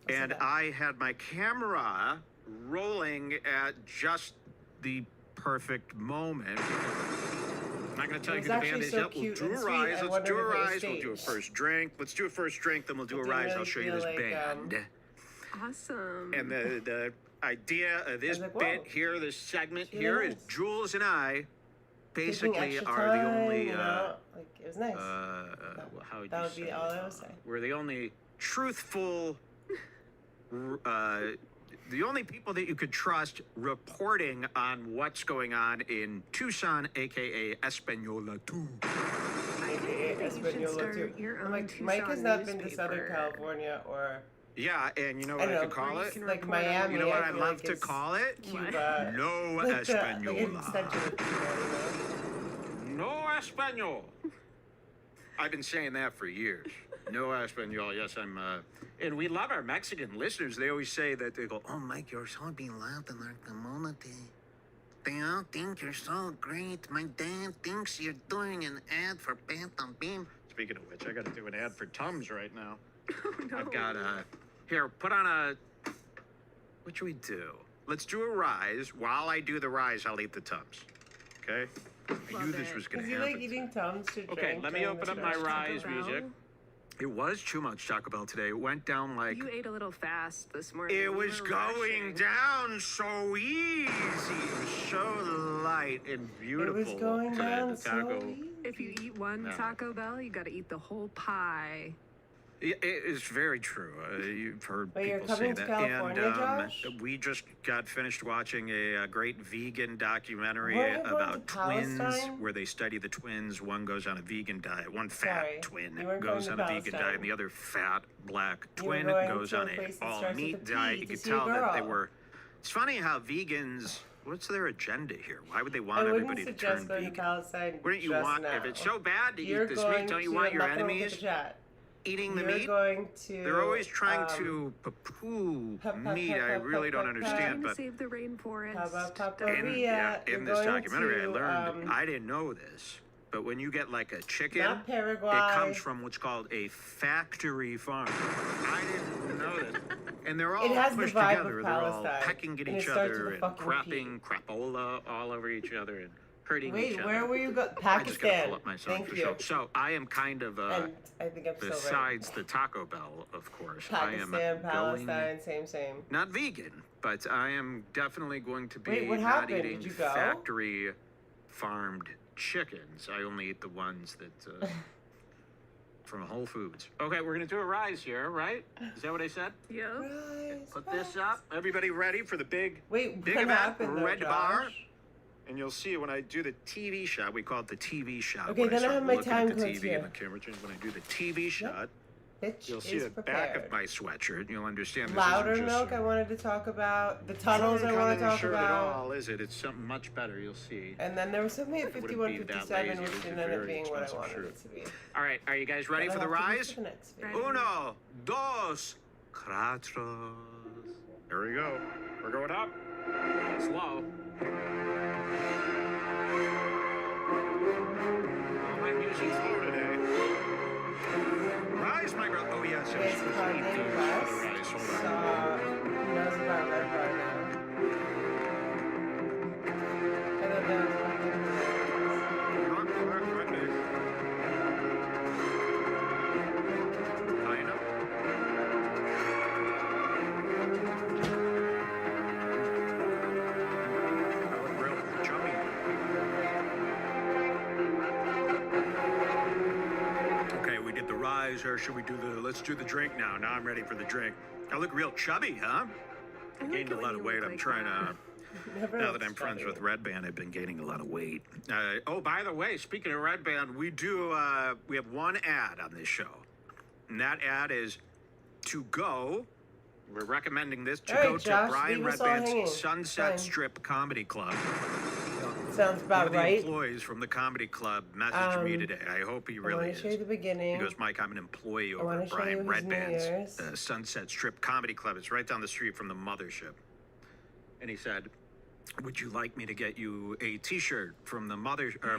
[SPEAKER 2] Yeah.
[SPEAKER 3] And I had my camera rolling at just the perfect moment. I'm not going to tell you
[SPEAKER 2] It
[SPEAKER 3] who
[SPEAKER 2] was
[SPEAKER 3] the band
[SPEAKER 2] actually
[SPEAKER 3] is
[SPEAKER 2] so
[SPEAKER 3] yet. We'll
[SPEAKER 2] cute
[SPEAKER 3] do
[SPEAKER 2] and
[SPEAKER 3] a
[SPEAKER 2] sweet.
[SPEAKER 3] rise.
[SPEAKER 2] I
[SPEAKER 3] Let's do a
[SPEAKER 2] wondered if it was
[SPEAKER 3] rise. We'll do a
[SPEAKER 2] staged.
[SPEAKER 3] first drink. Let's do a first drink. Then we'll do a
[SPEAKER 2] didn't
[SPEAKER 3] rise.
[SPEAKER 2] really
[SPEAKER 3] I'll show you
[SPEAKER 2] feel
[SPEAKER 3] this
[SPEAKER 2] like,
[SPEAKER 3] band.
[SPEAKER 4] Awesome.
[SPEAKER 3] And the idea of this
[SPEAKER 2] like,
[SPEAKER 3] bit
[SPEAKER 2] whoa.
[SPEAKER 3] here, this segment
[SPEAKER 2] Really
[SPEAKER 3] here, is
[SPEAKER 2] nice.
[SPEAKER 3] Jules and I
[SPEAKER 2] Taking
[SPEAKER 3] basically
[SPEAKER 2] extra
[SPEAKER 3] are the
[SPEAKER 2] time,
[SPEAKER 3] only.
[SPEAKER 2] you know? Like, it was nice.
[SPEAKER 3] How would
[SPEAKER 2] that
[SPEAKER 3] you
[SPEAKER 2] would
[SPEAKER 3] say
[SPEAKER 2] be all
[SPEAKER 3] it?
[SPEAKER 2] I would say.
[SPEAKER 3] We're the only truthful, the only people that you could trust reporting on what's going on in Tucson, aka Espanola 2.
[SPEAKER 4] I
[SPEAKER 2] AKA
[SPEAKER 4] think you should
[SPEAKER 2] Espanola
[SPEAKER 4] start
[SPEAKER 2] too.
[SPEAKER 4] your
[SPEAKER 2] I'm
[SPEAKER 4] own
[SPEAKER 2] like, Mike has
[SPEAKER 4] Tucson
[SPEAKER 2] not been to Southern
[SPEAKER 4] newspaper.
[SPEAKER 2] California or
[SPEAKER 3] Yeah, and you know
[SPEAKER 2] I
[SPEAKER 3] what
[SPEAKER 2] don't
[SPEAKER 3] I
[SPEAKER 2] know,
[SPEAKER 3] could call
[SPEAKER 4] you
[SPEAKER 3] it?
[SPEAKER 4] can
[SPEAKER 2] like
[SPEAKER 4] report on
[SPEAKER 2] Miami.
[SPEAKER 3] You know what
[SPEAKER 2] I
[SPEAKER 3] I'd
[SPEAKER 2] feel
[SPEAKER 3] love
[SPEAKER 2] like
[SPEAKER 3] to
[SPEAKER 2] it's
[SPEAKER 3] call it?
[SPEAKER 2] Cuba.
[SPEAKER 3] No
[SPEAKER 2] Like the
[SPEAKER 3] Espanola.
[SPEAKER 2] extension of Cuba,
[SPEAKER 3] No Espanol. I've been saying that for years. No Espanol. Yes, and we love our Mexican listeners. They always say that they go, "Oh, Mike, you're so beloved in our community. They all think you're so great. My dad thinks you're doing an ad for Phantom Beam." Speaking of which, I got to do an ad for Tums right now. I've got here. Put on a. What should we do? Let's do a rise. While I do the rise, I'll eat the Tums. Okay. I knew
[SPEAKER 4] Love
[SPEAKER 3] this
[SPEAKER 4] it.
[SPEAKER 3] was going
[SPEAKER 2] Is
[SPEAKER 3] to
[SPEAKER 2] he
[SPEAKER 3] happen.
[SPEAKER 2] like eating Tums to drink?
[SPEAKER 3] Okay, let me
[SPEAKER 2] during
[SPEAKER 3] open
[SPEAKER 2] the
[SPEAKER 3] up my
[SPEAKER 2] show?
[SPEAKER 3] rise
[SPEAKER 4] Taco
[SPEAKER 3] music.
[SPEAKER 4] Bell?
[SPEAKER 3] It was too much Taco Bell today. It went down like...
[SPEAKER 4] You ate a little fast this morning.
[SPEAKER 3] It
[SPEAKER 4] You
[SPEAKER 3] was
[SPEAKER 4] were
[SPEAKER 3] going
[SPEAKER 4] rushing.
[SPEAKER 3] down so easy. It was so light and beautiful.
[SPEAKER 2] It was going
[SPEAKER 3] today,
[SPEAKER 2] down
[SPEAKER 3] the taco.
[SPEAKER 2] so easy.
[SPEAKER 4] If you eat one
[SPEAKER 3] No.
[SPEAKER 4] Taco Bell, you got to eat the whole pie.
[SPEAKER 3] It is very true. You've heard
[SPEAKER 2] But you're
[SPEAKER 3] people say
[SPEAKER 2] coming to
[SPEAKER 3] that.
[SPEAKER 2] California,
[SPEAKER 3] and
[SPEAKER 2] Josh?
[SPEAKER 3] we just got finished watching a great vegan documentary
[SPEAKER 2] Weren't you going
[SPEAKER 3] about
[SPEAKER 2] to
[SPEAKER 3] twins,
[SPEAKER 2] Palestine?
[SPEAKER 3] where they study the twins. One goes on a vegan diet. One fat
[SPEAKER 2] Sorry,
[SPEAKER 3] twin
[SPEAKER 2] you weren't
[SPEAKER 3] goes
[SPEAKER 2] going
[SPEAKER 3] on
[SPEAKER 2] to
[SPEAKER 3] a vegan
[SPEAKER 2] Palestine.
[SPEAKER 3] diet, and the other fat black
[SPEAKER 2] You were
[SPEAKER 3] twin
[SPEAKER 2] going
[SPEAKER 3] goes
[SPEAKER 2] to a
[SPEAKER 3] on
[SPEAKER 2] place that
[SPEAKER 3] a all
[SPEAKER 2] starts with
[SPEAKER 3] meat
[SPEAKER 2] a P
[SPEAKER 3] diet.
[SPEAKER 2] to
[SPEAKER 3] You could
[SPEAKER 2] see a
[SPEAKER 3] tell that they
[SPEAKER 2] girl.
[SPEAKER 3] were. It's funny how vegans. What's their agenda here? Why would they
[SPEAKER 2] I
[SPEAKER 3] want
[SPEAKER 2] wouldn't
[SPEAKER 3] everybody to
[SPEAKER 2] suggest
[SPEAKER 3] turn
[SPEAKER 2] going to
[SPEAKER 3] vegan?
[SPEAKER 2] Palestine
[SPEAKER 3] Wouldn't you
[SPEAKER 2] just
[SPEAKER 3] want?
[SPEAKER 2] now.
[SPEAKER 3] If it's so bad to
[SPEAKER 2] You're
[SPEAKER 3] eat this
[SPEAKER 2] going
[SPEAKER 3] meat, don't you
[SPEAKER 2] to-
[SPEAKER 3] want your
[SPEAKER 2] I'm not gonna look at
[SPEAKER 3] enemies
[SPEAKER 2] the chat.
[SPEAKER 3] eating the
[SPEAKER 2] You're
[SPEAKER 3] meat?
[SPEAKER 2] going to.
[SPEAKER 3] They're always trying to poo-poo meat. I really don't
[SPEAKER 4] Trying
[SPEAKER 3] understand,
[SPEAKER 4] to
[SPEAKER 3] but
[SPEAKER 4] save the rainforest.
[SPEAKER 3] in this
[SPEAKER 2] going
[SPEAKER 3] documentary, I
[SPEAKER 2] to,
[SPEAKER 3] learned, I didn't know this, but when you get like a chicken,
[SPEAKER 2] Not Paraguay.
[SPEAKER 3] it comes from what's called a factory farm. I didn't know this. And they're all
[SPEAKER 2] It has the
[SPEAKER 3] pushed
[SPEAKER 2] vibe of
[SPEAKER 3] together. They're all
[SPEAKER 2] Ppalestine,
[SPEAKER 3] pecking at
[SPEAKER 2] and it
[SPEAKER 3] each
[SPEAKER 2] starts
[SPEAKER 3] other
[SPEAKER 2] with a
[SPEAKER 3] and
[SPEAKER 2] fucking
[SPEAKER 3] crapping crapola all over each other and hurting each
[SPEAKER 2] Wait,
[SPEAKER 3] other.
[SPEAKER 2] where were you going?
[SPEAKER 3] I just gotta
[SPEAKER 2] Pakistan.
[SPEAKER 3] pull up my song
[SPEAKER 2] Thank
[SPEAKER 3] for
[SPEAKER 2] you.
[SPEAKER 3] show. So I am kind of
[SPEAKER 2] And I think I'm still right.
[SPEAKER 3] besides the Taco Bell, of course, I am
[SPEAKER 2] Pakistan,
[SPEAKER 3] going
[SPEAKER 2] Palestine, same.
[SPEAKER 3] not vegan, but I am definitely going to be
[SPEAKER 2] Wait, what
[SPEAKER 3] not
[SPEAKER 2] happened?
[SPEAKER 3] eating
[SPEAKER 2] Did you go?
[SPEAKER 3] factory farmed chickens. I only eat the ones that from Whole Foods. Okay, we're gonna do a rise here, right? Is that what I said?
[SPEAKER 4] Yeah.
[SPEAKER 2] Rise,
[SPEAKER 3] Put this up. Everybody ready for the big
[SPEAKER 2] Wait,
[SPEAKER 3] big
[SPEAKER 2] what
[SPEAKER 3] event,
[SPEAKER 2] happened though,
[SPEAKER 3] Redbar?
[SPEAKER 2] Josh?
[SPEAKER 3] And you'll see when I do the TV shot, we call it the TV shot.
[SPEAKER 2] Okay,
[SPEAKER 3] when
[SPEAKER 2] then I
[SPEAKER 3] start
[SPEAKER 2] have my
[SPEAKER 3] looking at
[SPEAKER 2] time
[SPEAKER 3] the
[SPEAKER 2] codes
[SPEAKER 3] TV
[SPEAKER 2] here.
[SPEAKER 3] and the camera change. When I do the TV shot,
[SPEAKER 2] Bitch
[SPEAKER 3] you'll see
[SPEAKER 2] is
[SPEAKER 3] the
[SPEAKER 2] prepared.
[SPEAKER 3] back of my sweatshirt. And you'll understand this
[SPEAKER 2] Louder
[SPEAKER 3] isn't just
[SPEAKER 2] milk. I wanted to talk about the
[SPEAKER 3] It's
[SPEAKER 2] tunnels.
[SPEAKER 3] not
[SPEAKER 2] I want to
[SPEAKER 3] a
[SPEAKER 2] talk
[SPEAKER 3] shirt at
[SPEAKER 2] about.
[SPEAKER 3] all, is it? It's something much better. You'll see.
[SPEAKER 2] And then there was something at
[SPEAKER 3] It wouldn't be that
[SPEAKER 2] 51:57,
[SPEAKER 3] lazy.
[SPEAKER 2] which
[SPEAKER 3] It was a
[SPEAKER 2] didn't end up
[SPEAKER 3] very
[SPEAKER 2] being what I
[SPEAKER 3] expensive
[SPEAKER 2] wanted
[SPEAKER 3] shirt.
[SPEAKER 2] it to be.
[SPEAKER 3] All right, are you guys ready
[SPEAKER 2] But
[SPEAKER 3] for
[SPEAKER 2] I'll
[SPEAKER 3] the
[SPEAKER 2] have to
[SPEAKER 3] rise?
[SPEAKER 2] do the next video.
[SPEAKER 4] Ready.
[SPEAKER 3] Uno, dos, cuatro. There we go. We're going up. Slow. Oh, my music's slow today. Rise, my brother. Oh, yes.
[SPEAKER 2] Okay, so Kanye
[SPEAKER 3] Rise.
[SPEAKER 2] West
[SPEAKER 3] Hold
[SPEAKER 2] saw,
[SPEAKER 3] on.
[SPEAKER 2] he knows about Redbar now. I thought that was fucking
[SPEAKER 3] Kind of. I look real chubby. Okay, we did the rise, or should we do the, let's do the drink now. Now I'm ready for the drink. I look real chubby, huh? I
[SPEAKER 4] like
[SPEAKER 3] gained
[SPEAKER 4] it
[SPEAKER 3] a
[SPEAKER 4] when
[SPEAKER 3] lot
[SPEAKER 4] you
[SPEAKER 3] of weight.
[SPEAKER 4] look
[SPEAKER 3] I'm
[SPEAKER 4] like
[SPEAKER 3] trying
[SPEAKER 4] that.
[SPEAKER 3] to,
[SPEAKER 2] never
[SPEAKER 3] now that I'm friends
[SPEAKER 2] chubby.
[SPEAKER 3] with Red Band, I've been gaining a lot of weight. Oh, by the way, speaking of Red Band, we have one ad on this show. And that ad is to go. We're recommending this to
[SPEAKER 2] All right,
[SPEAKER 3] go
[SPEAKER 2] Josh,
[SPEAKER 3] to Brian
[SPEAKER 2] leave us
[SPEAKER 3] Red
[SPEAKER 2] all
[SPEAKER 3] Band's
[SPEAKER 2] hanging.
[SPEAKER 3] Sunset
[SPEAKER 2] Fine.
[SPEAKER 3] Strip Comedy Club.
[SPEAKER 2] Sounds
[SPEAKER 3] One
[SPEAKER 2] about
[SPEAKER 3] of the
[SPEAKER 2] right.
[SPEAKER 3] employees from the comedy club messaged me today. I hope he
[SPEAKER 2] I
[SPEAKER 3] really
[SPEAKER 2] want to show you
[SPEAKER 3] is.
[SPEAKER 2] the beginning.
[SPEAKER 3] He goes, Mike, I'm an employee over
[SPEAKER 2] wanna
[SPEAKER 3] at
[SPEAKER 2] show
[SPEAKER 3] Brian
[SPEAKER 2] you his
[SPEAKER 3] Red Band's
[SPEAKER 2] mirrors.
[SPEAKER 3] Sunset Strip Comedy Club. It's right down the street from the mothership. And he said, would you like me to get you a T-shirt from the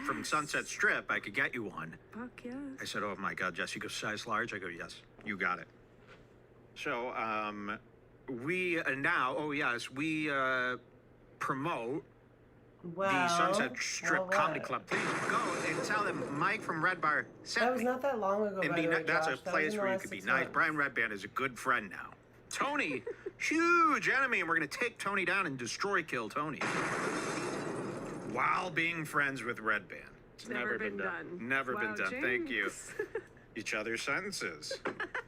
[SPEAKER 3] from Sunset Strip? I could get you one.
[SPEAKER 4] Fuck yes.
[SPEAKER 3] I said, oh my God, Jess. He goes, size large? I go, yes, you got it. So we now, oh yes, we promote
[SPEAKER 2] Wow.
[SPEAKER 3] the Sunset Strip
[SPEAKER 2] Well,
[SPEAKER 3] Comedy
[SPEAKER 2] what?
[SPEAKER 3] Club. Please go and tell them Mike from Redbar sent
[SPEAKER 2] That was
[SPEAKER 3] me.
[SPEAKER 2] not that long ago,
[SPEAKER 3] And
[SPEAKER 2] by
[SPEAKER 3] be
[SPEAKER 2] the way,
[SPEAKER 3] that's
[SPEAKER 2] Josh.
[SPEAKER 3] a
[SPEAKER 2] That was
[SPEAKER 3] place
[SPEAKER 2] in the
[SPEAKER 3] where you
[SPEAKER 2] last
[SPEAKER 3] could be
[SPEAKER 2] 6
[SPEAKER 3] nice.
[SPEAKER 2] months.
[SPEAKER 3] Brian Redband is a good friend now. Tony, huge enemy, and we're going to take Tony down and kill Tony. While being friends with Redband. It's
[SPEAKER 4] Never been done.
[SPEAKER 3] Never
[SPEAKER 4] Wow,
[SPEAKER 3] been done. Thank you.
[SPEAKER 4] James.
[SPEAKER 3] Each other's sentences.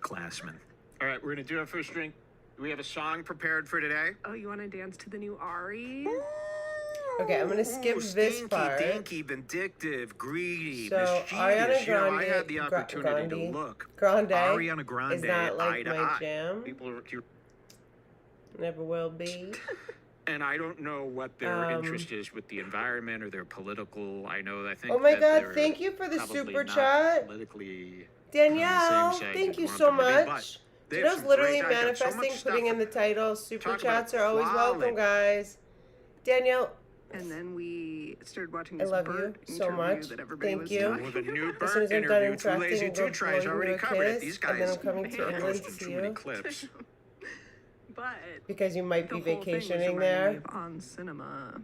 [SPEAKER 3] Classman. All right, we're going to do our first drink. Do we have a song prepared for today?
[SPEAKER 4] Oh, you want to dance to the new Ari?
[SPEAKER 2] Okay, I'm gonna skip this
[SPEAKER 3] stinky,
[SPEAKER 2] part.
[SPEAKER 3] dinky, vindictive, greedy,
[SPEAKER 2] So,
[SPEAKER 3] mischievous.
[SPEAKER 2] Ariana
[SPEAKER 3] You know, I
[SPEAKER 2] Grande-
[SPEAKER 3] had the opportunity to
[SPEAKER 2] Grande-
[SPEAKER 3] look.
[SPEAKER 2] Grande
[SPEAKER 3] Ariana Grande,
[SPEAKER 2] is not like
[SPEAKER 3] eye to
[SPEAKER 2] my
[SPEAKER 3] eye.
[SPEAKER 2] jam.
[SPEAKER 3] People are,
[SPEAKER 2] Never will be.
[SPEAKER 3] and I don't know what their
[SPEAKER 2] Um,
[SPEAKER 3] interest is with the environment or their political. I think.
[SPEAKER 2] Oh my
[SPEAKER 3] that
[SPEAKER 2] God!
[SPEAKER 3] they're
[SPEAKER 2] Thank you for the
[SPEAKER 3] probably
[SPEAKER 2] super
[SPEAKER 3] not
[SPEAKER 2] chat,
[SPEAKER 3] politically
[SPEAKER 2] Danielle.
[SPEAKER 3] on the same side
[SPEAKER 2] Thank
[SPEAKER 3] you'd
[SPEAKER 2] you
[SPEAKER 3] want
[SPEAKER 2] so
[SPEAKER 3] them to be, but
[SPEAKER 2] much.
[SPEAKER 3] they have
[SPEAKER 2] Janelle's
[SPEAKER 3] some
[SPEAKER 2] literally
[SPEAKER 3] great ideas. So much
[SPEAKER 2] manifesting,
[SPEAKER 3] stuff
[SPEAKER 2] putting in the title. Super
[SPEAKER 3] Talk about
[SPEAKER 2] chats are always welcome,
[SPEAKER 3] quality.
[SPEAKER 2] guys. Danielle,
[SPEAKER 4] And then we started watching
[SPEAKER 2] I
[SPEAKER 4] this
[SPEAKER 2] love
[SPEAKER 4] bird
[SPEAKER 2] you so
[SPEAKER 4] interview
[SPEAKER 2] much.
[SPEAKER 4] that everybody
[SPEAKER 2] Thank
[SPEAKER 4] was
[SPEAKER 2] you.
[SPEAKER 4] doing.
[SPEAKER 3] With a new
[SPEAKER 2] as soon
[SPEAKER 3] bird
[SPEAKER 2] as I'm done
[SPEAKER 3] interview, Too
[SPEAKER 2] interacting,
[SPEAKER 3] Lazy
[SPEAKER 2] I'm
[SPEAKER 3] to
[SPEAKER 2] going
[SPEAKER 3] Try has
[SPEAKER 2] to
[SPEAKER 3] already
[SPEAKER 2] you a
[SPEAKER 3] covered it.
[SPEAKER 2] kiss,
[SPEAKER 3] These
[SPEAKER 2] and then
[SPEAKER 3] guys
[SPEAKER 2] I'm coming to
[SPEAKER 4] Man.
[SPEAKER 2] England to
[SPEAKER 3] posted
[SPEAKER 2] see
[SPEAKER 3] too many
[SPEAKER 2] you
[SPEAKER 3] clips.
[SPEAKER 4] But
[SPEAKER 2] because you might
[SPEAKER 4] the
[SPEAKER 2] be
[SPEAKER 4] whole thing was
[SPEAKER 2] vacationing
[SPEAKER 4] reminding me
[SPEAKER 2] there.
[SPEAKER 4] of On Cinema.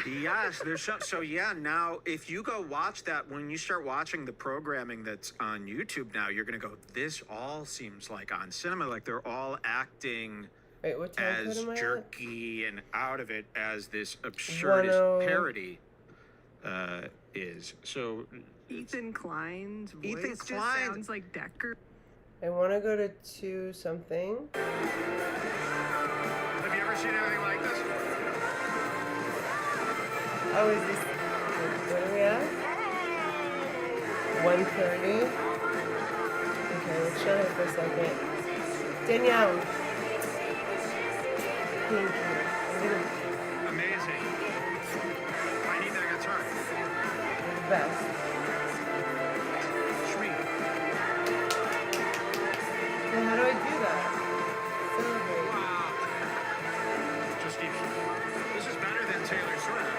[SPEAKER 3] Yes, there's so yeah, now if you go watch that, when you start watching the programming that's on YouTube now, you're gonna go, this all seems like on cinema, like they're all acting
[SPEAKER 2] Wait, what time code
[SPEAKER 3] as
[SPEAKER 2] am I at?
[SPEAKER 3] jerky and out of it as this absurdist
[SPEAKER 2] 10.
[SPEAKER 3] parody is. So
[SPEAKER 4] Ethan Klein's voice
[SPEAKER 3] Ethan
[SPEAKER 4] just
[SPEAKER 3] Klein.
[SPEAKER 4] sounds like Decker.
[SPEAKER 2] I want to go to 2 something.
[SPEAKER 3] have you ever seen anything like this?
[SPEAKER 2] Oh, is this... What are we at? 1:30. Okay, let's chill here for a second. Danielle. Thank you. I'm gonna...
[SPEAKER 3] Amazing. I need that guitar.
[SPEAKER 2] You're the best.
[SPEAKER 3] Sweet.
[SPEAKER 2] Then how do I do that? Celebrate.
[SPEAKER 3] Wow. Just keep. This is better than Taylor Swift.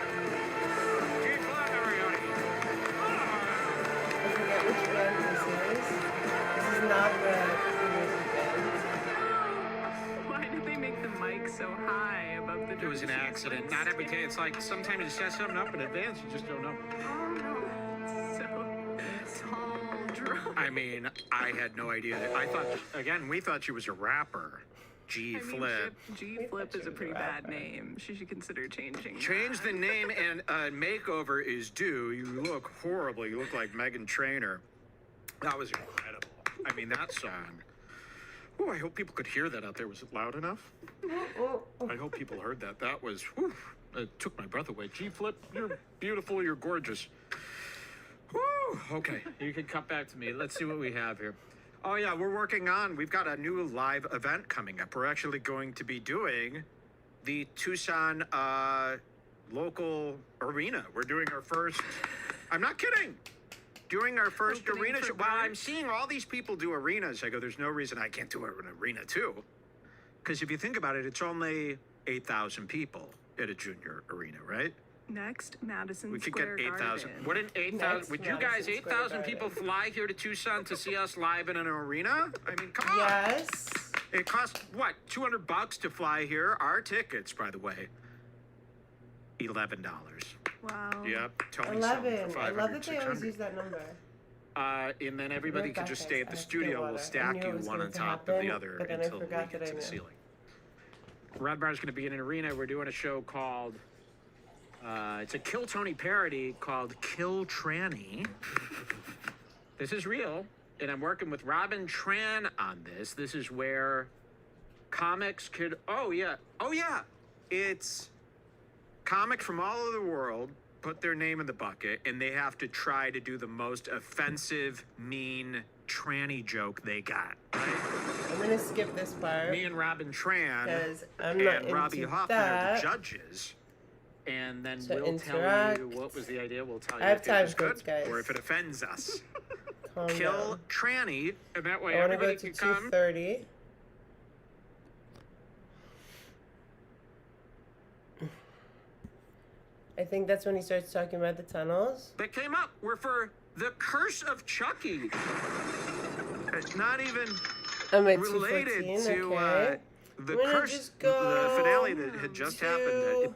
[SPEAKER 3] Keep flat, everybody.
[SPEAKER 2] I forget which band this is. This is not the music band.
[SPEAKER 4] Why did they make the mic so high above the
[SPEAKER 3] It was an accident. Not every day. It's like sometimes you set something up in advance, you just don't know.
[SPEAKER 4] Oh no. So tall, drunk.
[SPEAKER 3] I mean, I had no idea. I thought, again, we thought she was a rapper. G-Flip.
[SPEAKER 4] G-Flip is a pretty bad name. She should consider changing.
[SPEAKER 3] Change the name and a makeover is due. You look horrible. You look like Meghan Trainor. That was incredible. I mean, that song. Oh, I hope people could hear that out there. Was it loud enough? I hope people heard that. That was, whew, it took my breath away. G-Flip, you're beautiful. You're gorgeous. Whew, okay, you can cut back to me. Let's see what we have here. Oh, yeah, we've got a new live event coming up. We're actually going to be doing the Tucson local arena. We're doing our first, I'm not kidding, doing our first
[SPEAKER 4] Opening
[SPEAKER 3] arena
[SPEAKER 4] for
[SPEAKER 3] show. Well,
[SPEAKER 4] Bart?
[SPEAKER 3] I'm seeing all these people do arenas. I go, there's no reason I can't do an arena too. Because if you think about it, it's only 8,000 people at a junior arena, right?
[SPEAKER 4] Next, Madison
[SPEAKER 3] We could
[SPEAKER 4] Square
[SPEAKER 3] get 8,000.
[SPEAKER 4] Garden.
[SPEAKER 3] Wouldn't 8,000?
[SPEAKER 2] Next
[SPEAKER 3] Would you
[SPEAKER 2] Madison
[SPEAKER 3] guys,
[SPEAKER 2] Square
[SPEAKER 3] 8,000
[SPEAKER 2] Garden.
[SPEAKER 3] people fly here to Tucson to see us live in an arena? I mean, come on.
[SPEAKER 2] Yes.
[SPEAKER 3] It costs what? $200 to fly here. Our tickets, by the way, $11.
[SPEAKER 4] Wow.
[SPEAKER 3] Yep. Tony
[SPEAKER 2] 11.
[SPEAKER 3] for
[SPEAKER 2] I
[SPEAKER 3] 500,
[SPEAKER 2] love that they always
[SPEAKER 3] 600.
[SPEAKER 2] use that number.
[SPEAKER 3] And then everybody could just stay at the
[SPEAKER 2] Back, guys. I have to
[SPEAKER 3] studio.
[SPEAKER 2] get
[SPEAKER 3] We'll
[SPEAKER 2] water. I
[SPEAKER 3] stack
[SPEAKER 2] knew it
[SPEAKER 3] you
[SPEAKER 2] was
[SPEAKER 3] one
[SPEAKER 2] going
[SPEAKER 3] on
[SPEAKER 2] to
[SPEAKER 3] top of the
[SPEAKER 2] happen,
[SPEAKER 3] other
[SPEAKER 2] but then I
[SPEAKER 3] until we
[SPEAKER 2] forgot
[SPEAKER 3] get
[SPEAKER 2] that
[SPEAKER 3] to
[SPEAKER 2] I
[SPEAKER 3] the
[SPEAKER 2] knew.
[SPEAKER 3] ceiling. Redbar's going to be in an arena. We're doing a show called, it's a Kill Tony parody called Kill Tranny. This is real, and I'm working with Robin Tran on this. This is where comics could, oh yeah, it's comics from all over the world put their name in the bucket, and they have to try to do the most offensive, mean, tranny joke they got, right?
[SPEAKER 2] I'm gonna skip this part.
[SPEAKER 3] Me and Robin Tran
[SPEAKER 2] Because I'm not
[SPEAKER 3] and Robbie
[SPEAKER 2] into
[SPEAKER 3] Hoffman are
[SPEAKER 2] that.
[SPEAKER 3] the judges. And then
[SPEAKER 2] To
[SPEAKER 3] we'll tell
[SPEAKER 2] interact.
[SPEAKER 3] you what was the idea. We'll tell you
[SPEAKER 2] I have
[SPEAKER 3] if
[SPEAKER 2] time
[SPEAKER 3] it was
[SPEAKER 2] codes,
[SPEAKER 3] good
[SPEAKER 2] guys.
[SPEAKER 3] or if it offends us.
[SPEAKER 2] Calm
[SPEAKER 3] Kill
[SPEAKER 2] down.
[SPEAKER 3] tranny, and that way
[SPEAKER 2] I want to go
[SPEAKER 3] everybody
[SPEAKER 2] to
[SPEAKER 3] can come.
[SPEAKER 2] 2:30. I think that's when he starts talking about the tunnels.
[SPEAKER 3] That came up were for the Curse of Chucky. It's not even
[SPEAKER 2] I'm at
[SPEAKER 3] related
[SPEAKER 2] 2:14.
[SPEAKER 3] to
[SPEAKER 2] Okay.
[SPEAKER 3] the
[SPEAKER 2] I'm gonna
[SPEAKER 3] curse,
[SPEAKER 2] just
[SPEAKER 3] the
[SPEAKER 2] go
[SPEAKER 3] finale that had just happened.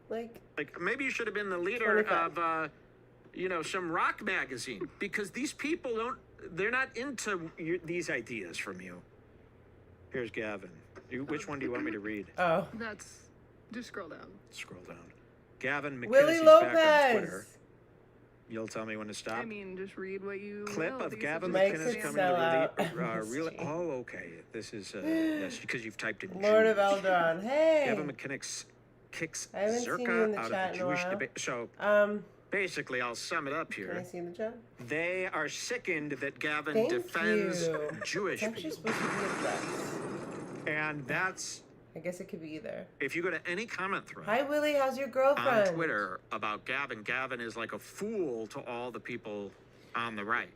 [SPEAKER 2] Like
[SPEAKER 3] Maybe you should have been the leader
[SPEAKER 2] 25.
[SPEAKER 3] of, some rock magazine, because these people they're not into these ideas from you. Here's Gavin. Which one do you want me to read?
[SPEAKER 2] oh,
[SPEAKER 4] That's, just scroll down.
[SPEAKER 3] Scroll down. Gavin McInnes
[SPEAKER 2] Willie
[SPEAKER 3] is back on Twitter.
[SPEAKER 2] Lopez.
[SPEAKER 3] You'll tell me when to stop.
[SPEAKER 4] I mean, just read what you
[SPEAKER 3] Clip
[SPEAKER 4] will.
[SPEAKER 3] of
[SPEAKER 4] These
[SPEAKER 3] Gavin
[SPEAKER 4] are just
[SPEAKER 2] Mike
[SPEAKER 3] McInnes
[SPEAKER 2] could
[SPEAKER 3] coming
[SPEAKER 2] sell
[SPEAKER 3] to
[SPEAKER 2] out.
[SPEAKER 3] really. Oh, okay. This is yes, because you've typed in
[SPEAKER 2] Lord of
[SPEAKER 3] Jews.
[SPEAKER 2] Eldron. Hey.
[SPEAKER 3] Gavin McInnes kicks
[SPEAKER 2] I haven't seen you in
[SPEAKER 3] Zerka
[SPEAKER 2] the
[SPEAKER 3] out
[SPEAKER 2] chat
[SPEAKER 3] of
[SPEAKER 2] in
[SPEAKER 3] the
[SPEAKER 2] a
[SPEAKER 3] Jewish
[SPEAKER 2] while.
[SPEAKER 3] debate. So basically, I'll sum it up
[SPEAKER 2] Can
[SPEAKER 3] here.
[SPEAKER 2] I see the job?
[SPEAKER 3] They are sickened that Gavin
[SPEAKER 2] Thank
[SPEAKER 3] defends
[SPEAKER 2] you.
[SPEAKER 3] Jewish
[SPEAKER 2] It's actually
[SPEAKER 3] people,
[SPEAKER 2] supposed to be a dress.
[SPEAKER 3] and that's
[SPEAKER 2] I guess it could be either.
[SPEAKER 3] if you go to any comment thread.
[SPEAKER 2] Hi Willie, how's your girlfriend?
[SPEAKER 3] On Twitter about Gavin. Gavin is like a fool to all the people on the right,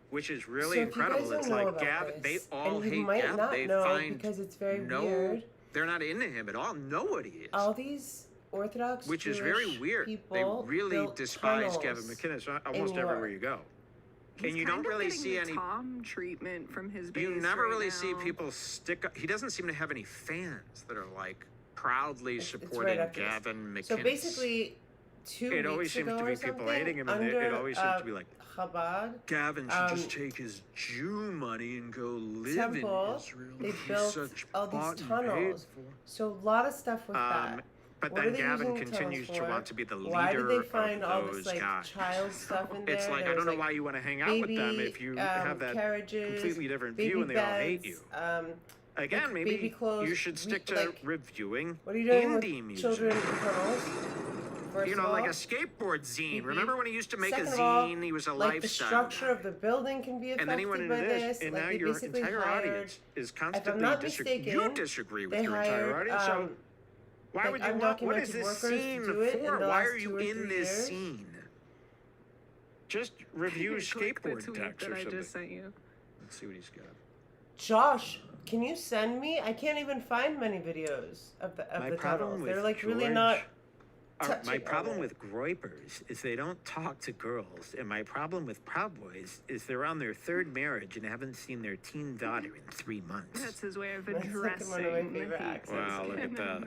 [SPEAKER 3] which is really
[SPEAKER 2] So if you guys
[SPEAKER 3] incredible.
[SPEAKER 2] don't
[SPEAKER 3] It's
[SPEAKER 2] know
[SPEAKER 3] like
[SPEAKER 2] about
[SPEAKER 3] Gavin. They
[SPEAKER 2] this,
[SPEAKER 3] all
[SPEAKER 2] and you
[SPEAKER 3] hate
[SPEAKER 2] might
[SPEAKER 3] Gavin.
[SPEAKER 2] not
[SPEAKER 3] They
[SPEAKER 2] know
[SPEAKER 3] find
[SPEAKER 2] because it's very
[SPEAKER 3] no.
[SPEAKER 2] weird.
[SPEAKER 3] They're not into him at all. Know what he is,
[SPEAKER 2] All these Orthodox
[SPEAKER 3] which is
[SPEAKER 2] Jewish
[SPEAKER 3] very weird. They
[SPEAKER 2] people
[SPEAKER 3] really
[SPEAKER 2] built
[SPEAKER 3] despise
[SPEAKER 2] tunnels
[SPEAKER 3] Gavin McInnes almost
[SPEAKER 2] in
[SPEAKER 3] everywhere
[SPEAKER 2] York.
[SPEAKER 3] you go.
[SPEAKER 4] He's
[SPEAKER 3] and you
[SPEAKER 4] kind
[SPEAKER 3] don't
[SPEAKER 4] of
[SPEAKER 3] really
[SPEAKER 4] getting
[SPEAKER 3] see
[SPEAKER 4] the
[SPEAKER 3] any.
[SPEAKER 4] Tom treatment from his base
[SPEAKER 3] You never
[SPEAKER 4] right
[SPEAKER 3] really see
[SPEAKER 4] now.
[SPEAKER 3] people stick. He doesn't seem to have any fans that are like proudly
[SPEAKER 2] It's
[SPEAKER 3] supporting
[SPEAKER 2] right after this.
[SPEAKER 3] Gavin McInnes.
[SPEAKER 2] So basically, 2
[SPEAKER 3] it always
[SPEAKER 2] weeks
[SPEAKER 3] seems
[SPEAKER 2] ago
[SPEAKER 3] to
[SPEAKER 2] or
[SPEAKER 3] be people
[SPEAKER 2] something,
[SPEAKER 3] hating him, and
[SPEAKER 2] under,
[SPEAKER 3] it always seems to be like
[SPEAKER 2] Chabad
[SPEAKER 3] Gavin should just take his Jew money and go live
[SPEAKER 2] temple,
[SPEAKER 3] in Israel.
[SPEAKER 2] they
[SPEAKER 3] He's
[SPEAKER 2] built
[SPEAKER 3] such
[SPEAKER 2] all these
[SPEAKER 3] bought and
[SPEAKER 2] tunnels.
[SPEAKER 3] paid for.
[SPEAKER 2] So a lot of stuff with that.
[SPEAKER 3] But
[SPEAKER 2] What
[SPEAKER 3] then
[SPEAKER 2] are they
[SPEAKER 3] Gavin
[SPEAKER 2] using the
[SPEAKER 3] continues
[SPEAKER 2] tunnels
[SPEAKER 3] to
[SPEAKER 2] for?
[SPEAKER 3] want to be the leader
[SPEAKER 2] Why did they find
[SPEAKER 3] of
[SPEAKER 2] all
[SPEAKER 3] those
[SPEAKER 2] this like
[SPEAKER 3] guys.
[SPEAKER 2] child stuff in there?
[SPEAKER 3] It's like,
[SPEAKER 2] There
[SPEAKER 3] I don't
[SPEAKER 2] was,
[SPEAKER 3] know
[SPEAKER 2] like,
[SPEAKER 3] why you want to hang out with them if you have that
[SPEAKER 2] carriages,
[SPEAKER 3] completely different
[SPEAKER 2] baby
[SPEAKER 3] view and they all hate
[SPEAKER 2] beds,
[SPEAKER 3] you. Again,
[SPEAKER 2] like
[SPEAKER 3] maybe
[SPEAKER 2] baby clothes,
[SPEAKER 3] you should stick to
[SPEAKER 2] like,
[SPEAKER 3] reviewing
[SPEAKER 2] what are you doing
[SPEAKER 3] indie
[SPEAKER 2] with
[SPEAKER 3] music.
[SPEAKER 2] children in tunnels? First
[SPEAKER 3] You know,
[SPEAKER 2] of
[SPEAKER 3] like
[SPEAKER 2] all,
[SPEAKER 3] a skateboard zine.
[SPEAKER 2] Mhm.
[SPEAKER 3] Remember when he used to make
[SPEAKER 2] Second
[SPEAKER 3] a
[SPEAKER 2] of all,
[SPEAKER 3] zine? He was a
[SPEAKER 2] like
[SPEAKER 3] lifestyle
[SPEAKER 2] the structure
[SPEAKER 3] guy.
[SPEAKER 2] of the building can be
[SPEAKER 3] And
[SPEAKER 2] affected
[SPEAKER 3] then he went into
[SPEAKER 2] by
[SPEAKER 3] this,
[SPEAKER 2] this.
[SPEAKER 3] and
[SPEAKER 2] Like
[SPEAKER 3] now
[SPEAKER 2] they
[SPEAKER 3] your
[SPEAKER 2] basically
[SPEAKER 3] entire
[SPEAKER 2] hired,
[SPEAKER 3] audience is
[SPEAKER 2] if I'm
[SPEAKER 3] constantly
[SPEAKER 2] not
[SPEAKER 3] disagreeing.
[SPEAKER 2] mistaken,
[SPEAKER 3] You disagree with
[SPEAKER 2] they
[SPEAKER 3] your entire
[SPEAKER 2] hired,
[SPEAKER 3] audience, so why
[SPEAKER 2] like
[SPEAKER 3] would you want? What is
[SPEAKER 2] undocumented
[SPEAKER 3] this
[SPEAKER 2] workers to
[SPEAKER 3] scene
[SPEAKER 2] do it in
[SPEAKER 3] for?
[SPEAKER 2] the
[SPEAKER 3] Why
[SPEAKER 2] last
[SPEAKER 3] are you
[SPEAKER 2] 2 or
[SPEAKER 3] in
[SPEAKER 2] 3
[SPEAKER 3] this
[SPEAKER 2] years.
[SPEAKER 3] scene? Just review
[SPEAKER 4] Click the
[SPEAKER 3] skateboard
[SPEAKER 4] tweet
[SPEAKER 3] decks
[SPEAKER 4] that
[SPEAKER 3] or
[SPEAKER 4] I
[SPEAKER 3] something.
[SPEAKER 4] just sent you.
[SPEAKER 3] Let's see what he's got.
[SPEAKER 2] Josh, can you send me? I can't even find many videos of the tunnels. They're like really not.
[SPEAKER 3] My
[SPEAKER 2] touching
[SPEAKER 3] problem
[SPEAKER 2] on it.
[SPEAKER 3] with groypers is they don't talk to girls, and my problem with Proud Boys is they're on their 3rd marriage and haven't seen their teen daughter in 3 months.
[SPEAKER 4] That's his way of
[SPEAKER 2] That's, like,
[SPEAKER 4] addressing
[SPEAKER 2] one of my
[SPEAKER 4] the
[SPEAKER 2] favorite
[SPEAKER 4] hate.
[SPEAKER 2] accents.
[SPEAKER 3] Wow, look at that.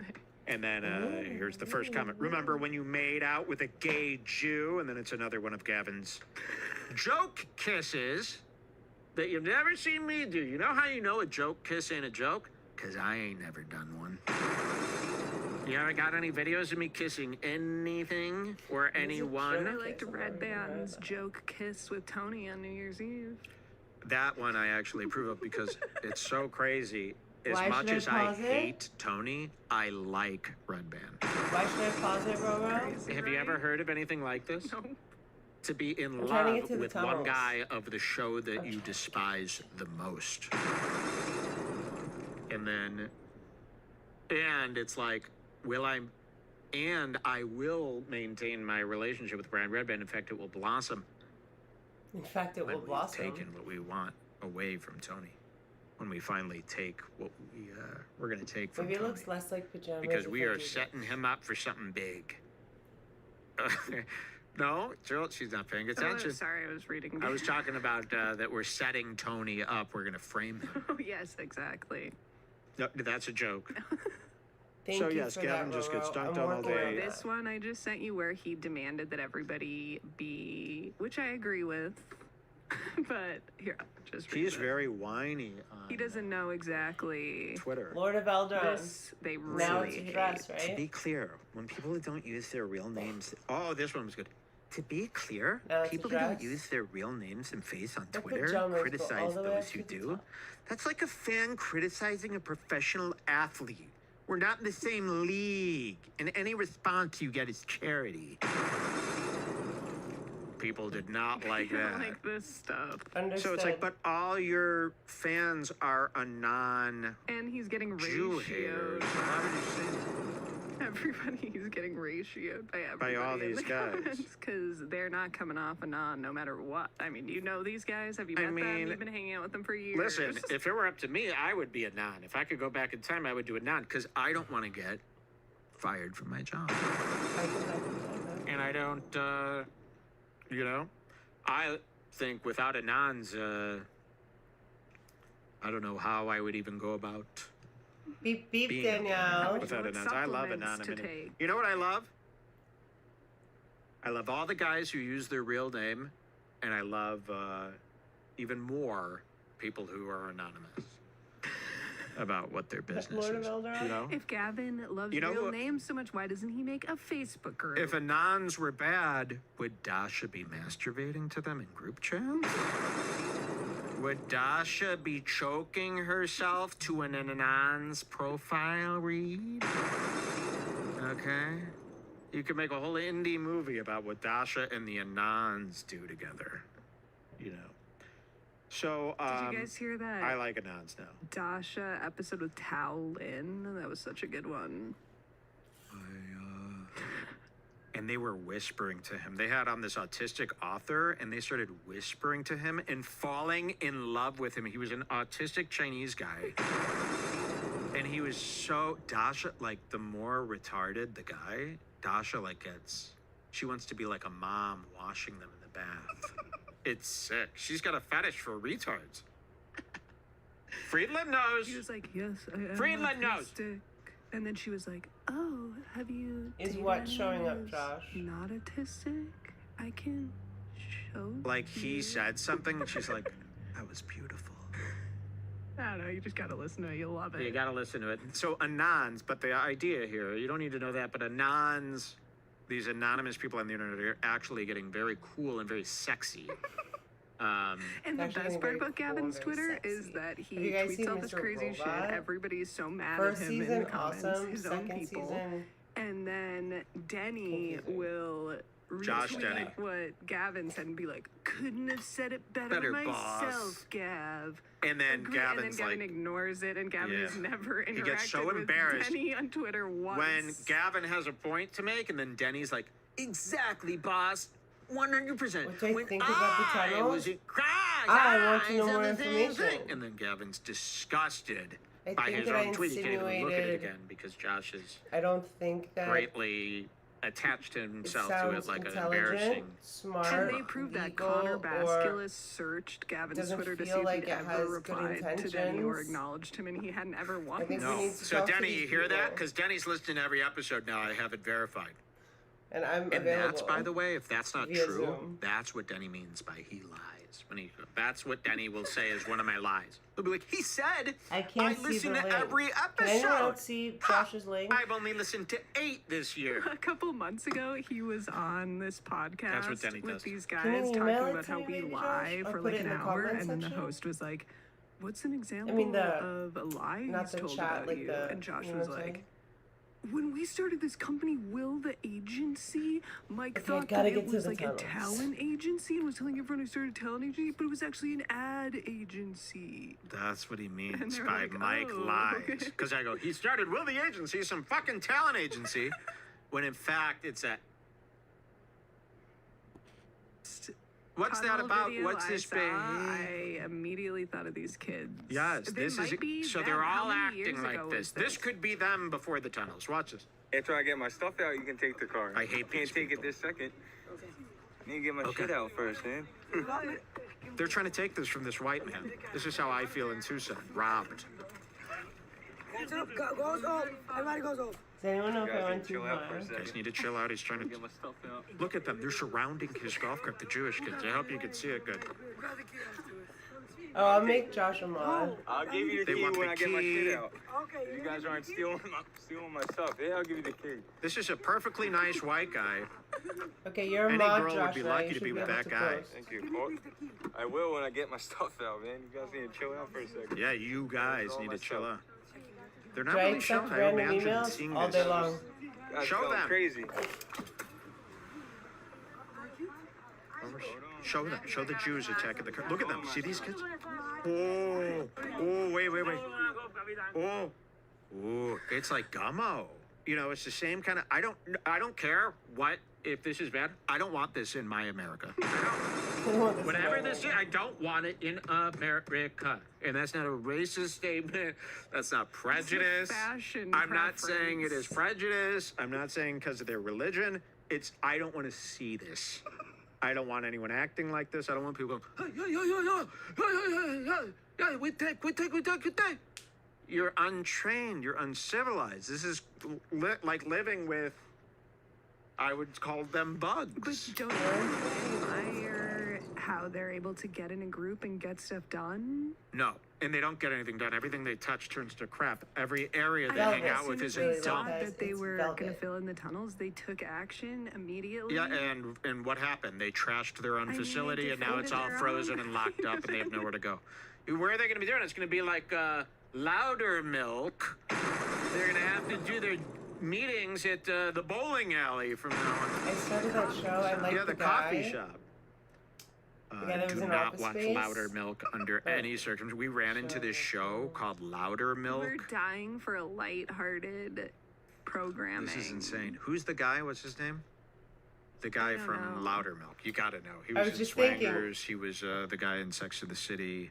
[SPEAKER 3] And then here's the first comment. Remember when you made out with a gay Jew? And then it's another one of Gavin's joke kisses that you've never seen me do. You know how you know a joke kiss ain't a joke? Because I ain't never done one. You ever got any videos of me kissing anything or anyone?
[SPEAKER 4] I liked Redbar's joke kiss with Tony on New Year's Eve.
[SPEAKER 3] That one I actually approve of because it's so crazy. As
[SPEAKER 2] Why
[SPEAKER 3] much
[SPEAKER 2] should I
[SPEAKER 3] as I
[SPEAKER 2] pause it?
[SPEAKER 3] hate Tony, I like Red Band.
[SPEAKER 2] Why should I pause it, Roro?
[SPEAKER 4] Crazy,
[SPEAKER 3] Have you ever
[SPEAKER 4] right?
[SPEAKER 3] heard of anything like this?
[SPEAKER 4] No.
[SPEAKER 3] To be in
[SPEAKER 2] I'm trying to get
[SPEAKER 3] love
[SPEAKER 2] to the
[SPEAKER 3] with one
[SPEAKER 2] tunnels.
[SPEAKER 3] guy of the show that you despise the most. And it's like, I will maintain my relationship with Brand Red Band. In fact, it will blossom
[SPEAKER 2] In fact, it
[SPEAKER 3] when
[SPEAKER 2] will
[SPEAKER 3] we've
[SPEAKER 2] blossom.
[SPEAKER 3] taken what we want away from Tony. When we finally take what we're going to take from
[SPEAKER 2] Maybe it
[SPEAKER 3] Tony.
[SPEAKER 2] looks less like pajamas.
[SPEAKER 3] Because
[SPEAKER 2] if
[SPEAKER 3] we
[SPEAKER 2] I
[SPEAKER 3] are
[SPEAKER 2] do this.
[SPEAKER 3] setting him up for something big. No, Jill, she's not paying
[SPEAKER 4] Oh,
[SPEAKER 3] attention.
[SPEAKER 4] sorry, I was reading.
[SPEAKER 3] I was talking about that we're setting Tony up. We're going to frame him.
[SPEAKER 4] Oh, yes, exactly.
[SPEAKER 3] No, that's a joke.
[SPEAKER 2] Thank
[SPEAKER 3] So,
[SPEAKER 2] you
[SPEAKER 3] yes,
[SPEAKER 2] for
[SPEAKER 3] Gavin
[SPEAKER 2] that,
[SPEAKER 3] just gets
[SPEAKER 2] Roro.
[SPEAKER 3] dunked
[SPEAKER 2] I'm
[SPEAKER 3] on all
[SPEAKER 2] working
[SPEAKER 3] day.
[SPEAKER 2] that.
[SPEAKER 4] This one I just sent you where he demanded that everybody be, which I agree with. But here, just read
[SPEAKER 3] He's
[SPEAKER 4] this.
[SPEAKER 3] very whiny on
[SPEAKER 4] He doesn't know exactly
[SPEAKER 3] Twitter.
[SPEAKER 2] Lord of Eldron.
[SPEAKER 4] this. They
[SPEAKER 2] Now
[SPEAKER 4] really
[SPEAKER 2] it's a
[SPEAKER 4] hate.
[SPEAKER 2] dress,
[SPEAKER 3] To
[SPEAKER 2] right?
[SPEAKER 3] be clear, when people don't use their real names, oh, this one was good. To be clear,
[SPEAKER 2] Now it's a
[SPEAKER 3] people who don't
[SPEAKER 2] dress.
[SPEAKER 3] use their real names and face on
[SPEAKER 2] Their
[SPEAKER 3] Twitter
[SPEAKER 2] pajamas go all
[SPEAKER 3] criticize
[SPEAKER 2] the way up
[SPEAKER 3] those
[SPEAKER 2] to
[SPEAKER 3] who
[SPEAKER 2] the
[SPEAKER 3] do.
[SPEAKER 2] top.
[SPEAKER 3] That's like a fan criticizing a professional athlete. We're not in the same league, and any response you get is charity. People did not like
[SPEAKER 4] I don't
[SPEAKER 3] that.
[SPEAKER 4] like this stuff.
[SPEAKER 2] Understood.
[SPEAKER 3] So it's like, but all your fans are a non-Jew
[SPEAKER 4] And he's getting
[SPEAKER 3] haters.
[SPEAKER 4] ratioed.
[SPEAKER 3] Why would you say that?
[SPEAKER 4] Everybody, he's getting ratioed by everybody.
[SPEAKER 3] all
[SPEAKER 4] in
[SPEAKER 3] these
[SPEAKER 4] the
[SPEAKER 3] guys.
[SPEAKER 4] Because they're not coming off a non no matter what. I mean, do you know these guys? Have you
[SPEAKER 3] I
[SPEAKER 4] met
[SPEAKER 3] mean,
[SPEAKER 4] them? You've been hanging out with them for years.
[SPEAKER 3] Listen, if it were up to me, I would be a non. If I could go back in time, I would do a non because I don't want to get fired from my job. And I don't, I think without a non's, I don't know how I would even go about
[SPEAKER 2] Beep, beep,
[SPEAKER 3] being
[SPEAKER 2] Danielle.
[SPEAKER 3] without a
[SPEAKER 4] What
[SPEAKER 3] non's. I love a
[SPEAKER 4] supplements to
[SPEAKER 3] non.
[SPEAKER 4] take?
[SPEAKER 3] You know what I love? I love all the guys who use their real name, and I love even more people who are anonymous about what their business
[SPEAKER 2] Lord of
[SPEAKER 3] is.
[SPEAKER 2] Eldron?
[SPEAKER 3] You know?
[SPEAKER 4] If Gavin loves
[SPEAKER 3] You know
[SPEAKER 4] real
[SPEAKER 3] who-
[SPEAKER 4] names so much, why doesn't he make a Facebook group?
[SPEAKER 3] If anons were bad, would Dasha be masturbating to them in group chats? Would Dasha be choking herself to an anon's profile read? Okay. You could make a whole indie movie about what Dasha and the anons do together. You know. So,
[SPEAKER 4] Did you guys hear that?
[SPEAKER 3] I like anons now.
[SPEAKER 4] Dasha episode with Tao Lin. That was such a good one.
[SPEAKER 3] And they were whispering to him. They had on this autistic author, and they started whispering to him and falling in love with him. He was an autistic Chinese guy. And he was so, Dasha, like, the more retarded the guy, Dasha, like, she wants to be like a mom washing them in the bath. It's sick. She's got a fetish for retards. Friedland knows.
[SPEAKER 4] He was like, yes, I am
[SPEAKER 3] Friedland knows.
[SPEAKER 4] autistic. And then she was like, oh, have you
[SPEAKER 2] Is
[SPEAKER 4] dated
[SPEAKER 2] what showing up,
[SPEAKER 4] anyone
[SPEAKER 2] Josh?
[SPEAKER 4] who's not autistic? I can show
[SPEAKER 3] Like he
[SPEAKER 4] you."
[SPEAKER 3] said something, and she's like, that was beautiful.
[SPEAKER 4] I don't know, you just gotta listen to it, you'll love it.
[SPEAKER 3] You gotta listen to it. So Anons, but the idea here, you don't need to know that, but Anons, these anonymous people on the internet are actually getting very cool and very sexy.
[SPEAKER 4] And the
[SPEAKER 2] Actually
[SPEAKER 4] best part
[SPEAKER 2] very
[SPEAKER 4] about
[SPEAKER 2] cool,
[SPEAKER 4] Gavin's
[SPEAKER 2] very
[SPEAKER 4] Twitter
[SPEAKER 2] sexy.
[SPEAKER 4] is that he
[SPEAKER 2] Have you guys
[SPEAKER 4] tweets
[SPEAKER 2] seen
[SPEAKER 4] all this
[SPEAKER 2] Mr.
[SPEAKER 4] crazy shit.
[SPEAKER 2] Robot?
[SPEAKER 4] Everybody's so mad
[SPEAKER 2] First
[SPEAKER 4] at him in
[SPEAKER 2] season,
[SPEAKER 4] the comments,
[SPEAKER 2] awesome.
[SPEAKER 4] his own
[SPEAKER 2] Second
[SPEAKER 4] people.
[SPEAKER 2] season,
[SPEAKER 4] And then Denny
[SPEAKER 2] confusing.
[SPEAKER 4] will
[SPEAKER 3] Josh
[SPEAKER 4] retweet
[SPEAKER 3] Denny.
[SPEAKER 4] what Gavin said and be like, couldn't have said it
[SPEAKER 3] Better,
[SPEAKER 4] myself,
[SPEAKER 3] boss."
[SPEAKER 4] Gav.
[SPEAKER 3] And then
[SPEAKER 4] Agree- and then
[SPEAKER 3] Gavin's
[SPEAKER 4] Gavin
[SPEAKER 3] like,
[SPEAKER 4] ignores it, and Gavin
[SPEAKER 3] Yeah.
[SPEAKER 4] has never interacted
[SPEAKER 3] gets so
[SPEAKER 4] with
[SPEAKER 3] embarrassed
[SPEAKER 4] Denny on Twitter once.
[SPEAKER 3] when Gavin has a point to make, and then Denny's like, exactly, boss. 100%.
[SPEAKER 2] What do I
[SPEAKER 3] When
[SPEAKER 2] think about the
[SPEAKER 3] I
[SPEAKER 2] tunnel?
[SPEAKER 3] was in
[SPEAKER 2] I want to know
[SPEAKER 3] said
[SPEAKER 2] more
[SPEAKER 3] the same
[SPEAKER 2] information.
[SPEAKER 3] thing. And then Gavin's disgusted
[SPEAKER 2] I
[SPEAKER 3] by
[SPEAKER 2] think
[SPEAKER 3] his
[SPEAKER 2] that I
[SPEAKER 3] own tweet. He can't even look at it
[SPEAKER 2] insinuated-
[SPEAKER 3] again because Josh is
[SPEAKER 2] I don't think that
[SPEAKER 3] greatly attached
[SPEAKER 2] it
[SPEAKER 3] himself to it
[SPEAKER 2] sounds
[SPEAKER 3] like an
[SPEAKER 2] intelligent,
[SPEAKER 3] embarrassing.
[SPEAKER 2] smart,
[SPEAKER 4] and they proved that
[SPEAKER 2] legal,
[SPEAKER 4] Connor
[SPEAKER 2] or
[SPEAKER 4] Basculus searched Gavin's
[SPEAKER 2] doesn't
[SPEAKER 4] Twitter to see
[SPEAKER 2] feel
[SPEAKER 4] if
[SPEAKER 2] like
[SPEAKER 4] he'd
[SPEAKER 2] it
[SPEAKER 4] ever
[SPEAKER 2] has good
[SPEAKER 4] replied to Denny or
[SPEAKER 2] intentions.
[SPEAKER 4] acknowledged him, and he hadn't ever
[SPEAKER 2] I
[SPEAKER 4] once.
[SPEAKER 2] think we
[SPEAKER 3] No.
[SPEAKER 2] need to
[SPEAKER 3] So
[SPEAKER 2] talk to
[SPEAKER 3] Denny,
[SPEAKER 2] these
[SPEAKER 3] you hear that?
[SPEAKER 2] people.
[SPEAKER 3] Because Denny's listening to every episode now. I have it verified.
[SPEAKER 2] And I'm
[SPEAKER 3] And
[SPEAKER 2] available.
[SPEAKER 3] that's, by the way, if that's not
[SPEAKER 2] via
[SPEAKER 3] true,
[SPEAKER 2] Zoom.
[SPEAKER 3] that's what Denny means by he lies. That's what Denny will say is one of my lies. He'll be like, he said,
[SPEAKER 2] I can't see
[SPEAKER 3] listen
[SPEAKER 2] the
[SPEAKER 3] to
[SPEAKER 2] link.
[SPEAKER 3] every
[SPEAKER 2] Can anyone
[SPEAKER 3] episode.
[SPEAKER 2] else see Josh's link?
[SPEAKER 3] I've only listened to 8 this year.
[SPEAKER 4] A couple months ago, he was on this podcast
[SPEAKER 3] what Denny
[SPEAKER 4] with
[SPEAKER 3] does.
[SPEAKER 4] these
[SPEAKER 2] Can you
[SPEAKER 4] guys talking
[SPEAKER 2] email it
[SPEAKER 4] about
[SPEAKER 2] to
[SPEAKER 4] how
[SPEAKER 2] me,
[SPEAKER 4] we
[SPEAKER 2] maybe,
[SPEAKER 4] lie
[SPEAKER 2] Josh? Or
[SPEAKER 4] for
[SPEAKER 2] put
[SPEAKER 4] like
[SPEAKER 2] it in
[SPEAKER 4] an
[SPEAKER 2] the
[SPEAKER 4] hour,
[SPEAKER 2] comment
[SPEAKER 4] and then the
[SPEAKER 2] section?
[SPEAKER 4] host was like, "What's an example
[SPEAKER 2] the-
[SPEAKER 4] of a lie
[SPEAKER 2] not
[SPEAKER 4] he's
[SPEAKER 2] the
[SPEAKER 4] told
[SPEAKER 2] chat,
[SPEAKER 4] about
[SPEAKER 2] like
[SPEAKER 4] you?"
[SPEAKER 2] the-
[SPEAKER 4] And Josh
[SPEAKER 2] you know
[SPEAKER 4] was
[SPEAKER 2] what I'm
[SPEAKER 4] like,
[SPEAKER 2] saying?
[SPEAKER 4] "When we started this company, Will the Agency, Mike
[SPEAKER 2] Okay,
[SPEAKER 4] thought
[SPEAKER 2] gotta
[SPEAKER 4] that
[SPEAKER 2] get
[SPEAKER 4] it
[SPEAKER 2] to
[SPEAKER 4] was
[SPEAKER 2] the
[SPEAKER 4] like
[SPEAKER 2] tunnels.
[SPEAKER 4] a talent agency and was telling everyone I started a talent agency, but it was actually an ad agency."
[SPEAKER 3] That's what he
[SPEAKER 4] And
[SPEAKER 3] means
[SPEAKER 4] they're
[SPEAKER 3] by
[SPEAKER 4] like,
[SPEAKER 3] Mike
[SPEAKER 4] "Oh,
[SPEAKER 3] lies.
[SPEAKER 4] okay."
[SPEAKER 3] Because I go, he started Will the Agency, some fucking talent agency, when in fact it's a. What's that
[SPEAKER 4] Tunnel
[SPEAKER 3] about?
[SPEAKER 4] video
[SPEAKER 3] What's
[SPEAKER 4] I
[SPEAKER 3] this
[SPEAKER 4] saw,
[SPEAKER 3] big?
[SPEAKER 4] I immediately thought of these kids.
[SPEAKER 3] Yes,
[SPEAKER 4] They
[SPEAKER 3] this is
[SPEAKER 4] might be
[SPEAKER 3] so
[SPEAKER 4] them.
[SPEAKER 3] they're
[SPEAKER 4] How
[SPEAKER 3] all
[SPEAKER 4] many
[SPEAKER 3] acting
[SPEAKER 4] years
[SPEAKER 3] like
[SPEAKER 4] ago
[SPEAKER 3] this.
[SPEAKER 4] was
[SPEAKER 3] This could be them before the tunnels. Watch this.
[SPEAKER 6] After I get my stuff out, you can take the car.
[SPEAKER 3] I hate
[SPEAKER 6] You can't
[SPEAKER 3] these
[SPEAKER 6] take
[SPEAKER 3] people.
[SPEAKER 6] it this second. Need to get my
[SPEAKER 3] Okay.
[SPEAKER 6] shit out first, man.
[SPEAKER 3] They're trying to take this from this white man. This is how I feel in Tucson. Robbed.
[SPEAKER 7] Goes home. Everybody goes home.
[SPEAKER 2] Does anyone know if I
[SPEAKER 6] Guys,
[SPEAKER 2] went too
[SPEAKER 6] chill out for
[SPEAKER 2] far?
[SPEAKER 6] a
[SPEAKER 3] You guys
[SPEAKER 6] second.
[SPEAKER 3] need to chill out. He's trying
[SPEAKER 6] Get
[SPEAKER 3] to
[SPEAKER 6] my stuff out.
[SPEAKER 3] look at them. They're surrounding his golf cart. The Jewish kids. I hope you can see it good.
[SPEAKER 2] Oh, I'll make Josh a mod.
[SPEAKER 6] I'll give you the
[SPEAKER 3] They
[SPEAKER 6] key
[SPEAKER 3] want
[SPEAKER 6] when
[SPEAKER 3] the
[SPEAKER 6] I get my
[SPEAKER 3] key.
[SPEAKER 6] shit out.
[SPEAKER 7] Okay.
[SPEAKER 6] You guys aren't stealing my stuff. Yeah, I'll give you the key.
[SPEAKER 3] This is a perfectly nice white guy.
[SPEAKER 2] Okay, you're a
[SPEAKER 3] Any
[SPEAKER 2] mod,
[SPEAKER 3] girl would
[SPEAKER 2] Josh.
[SPEAKER 3] be
[SPEAKER 2] now
[SPEAKER 3] lucky
[SPEAKER 2] you
[SPEAKER 3] to
[SPEAKER 2] should
[SPEAKER 3] be with
[SPEAKER 2] able
[SPEAKER 3] that
[SPEAKER 2] to
[SPEAKER 3] guy.
[SPEAKER 2] post.
[SPEAKER 6] Thank you. Oh, I will when I get my stuff out, man. You guys need to chill out for a second.
[SPEAKER 3] Yeah, you guys need to chill out. They're not
[SPEAKER 2] Do I
[SPEAKER 3] really
[SPEAKER 2] accept
[SPEAKER 3] showing. I
[SPEAKER 2] random
[SPEAKER 3] imagine
[SPEAKER 2] emails
[SPEAKER 3] seeing
[SPEAKER 2] all
[SPEAKER 3] this.
[SPEAKER 2] day long?
[SPEAKER 6] You guys
[SPEAKER 3] Show
[SPEAKER 6] going
[SPEAKER 3] them.
[SPEAKER 6] crazy.
[SPEAKER 3] Show them. Show the Jews attacking the car. Look at them. See these kids? Oh, oh, wait. Oh, oh, it's like gummo. You know, it's the same kind of. I don't care what if this is bad. I don't want this in my America. Whatever this is, I don't want it in America. And that's not a racist statement. That's not prejudice.
[SPEAKER 4] fashion
[SPEAKER 3] I'm not saying it
[SPEAKER 4] preference.
[SPEAKER 3] is prejudice. I'm not saying because of their religion. It's I don't want to see this. I don't want anyone acting like this. I don't want people going, yeah, we take. You're untrained. You're uncivilized. This is like living with, I would call them bugs.
[SPEAKER 4] But don't you admire how they're able to get in a group and get stuff done?
[SPEAKER 3] No, and they don't get anything done. Everything they touch turns to crap. Every area they
[SPEAKER 2] Velvet.
[SPEAKER 3] hang out with is
[SPEAKER 4] As soon
[SPEAKER 3] a
[SPEAKER 4] as they
[SPEAKER 2] really
[SPEAKER 4] saw
[SPEAKER 3] dump.
[SPEAKER 2] Velvet.
[SPEAKER 4] that they
[SPEAKER 2] It's
[SPEAKER 4] were going to
[SPEAKER 2] velvet.
[SPEAKER 4] fill in the tunnels, they took action immediately.
[SPEAKER 3] Yeah, and what happened? They trashed their own
[SPEAKER 4] mean,
[SPEAKER 3] facility,
[SPEAKER 4] they
[SPEAKER 3] and now it's all
[SPEAKER 4] defended their
[SPEAKER 3] frozen
[SPEAKER 4] own.
[SPEAKER 3] and locked up, and they have nowhere to go. Where are they going to be doing it? It's going to be like Louder Milk. They're going to have to do their meetings at the bowling alley from now on.
[SPEAKER 2] I started that show. I like
[SPEAKER 3] Yeah, the
[SPEAKER 2] guy.
[SPEAKER 3] coffee shop.
[SPEAKER 2] guy that
[SPEAKER 3] Do
[SPEAKER 2] was in
[SPEAKER 3] not
[SPEAKER 2] Office
[SPEAKER 3] watch
[SPEAKER 2] Space?
[SPEAKER 3] Louder Milk under
[SPEAKER 2] Oh.
[SPEAKER 3] any circumstance. We ran into this show called Louder Milk.
[SPEAKER 4] We're dying for a light-hearted programming.
[SPEAKER 3] This is insane. Who's the guy? What's his name? The guy
[SPEAKER 4] don't
[SPEAKER 3] from
[SPEAKER 4] know.
[SPEAKER 3] Louder Milk. You gotta know. He
[SPEAKER 2] I
[SPEAKER 3] was
[SPEAKER 2] was
[SPEAKER 3] in
[SPEAKER 2] just thinking.
[SPEAKER 3] Swangers. He was the guy in Sex of the City.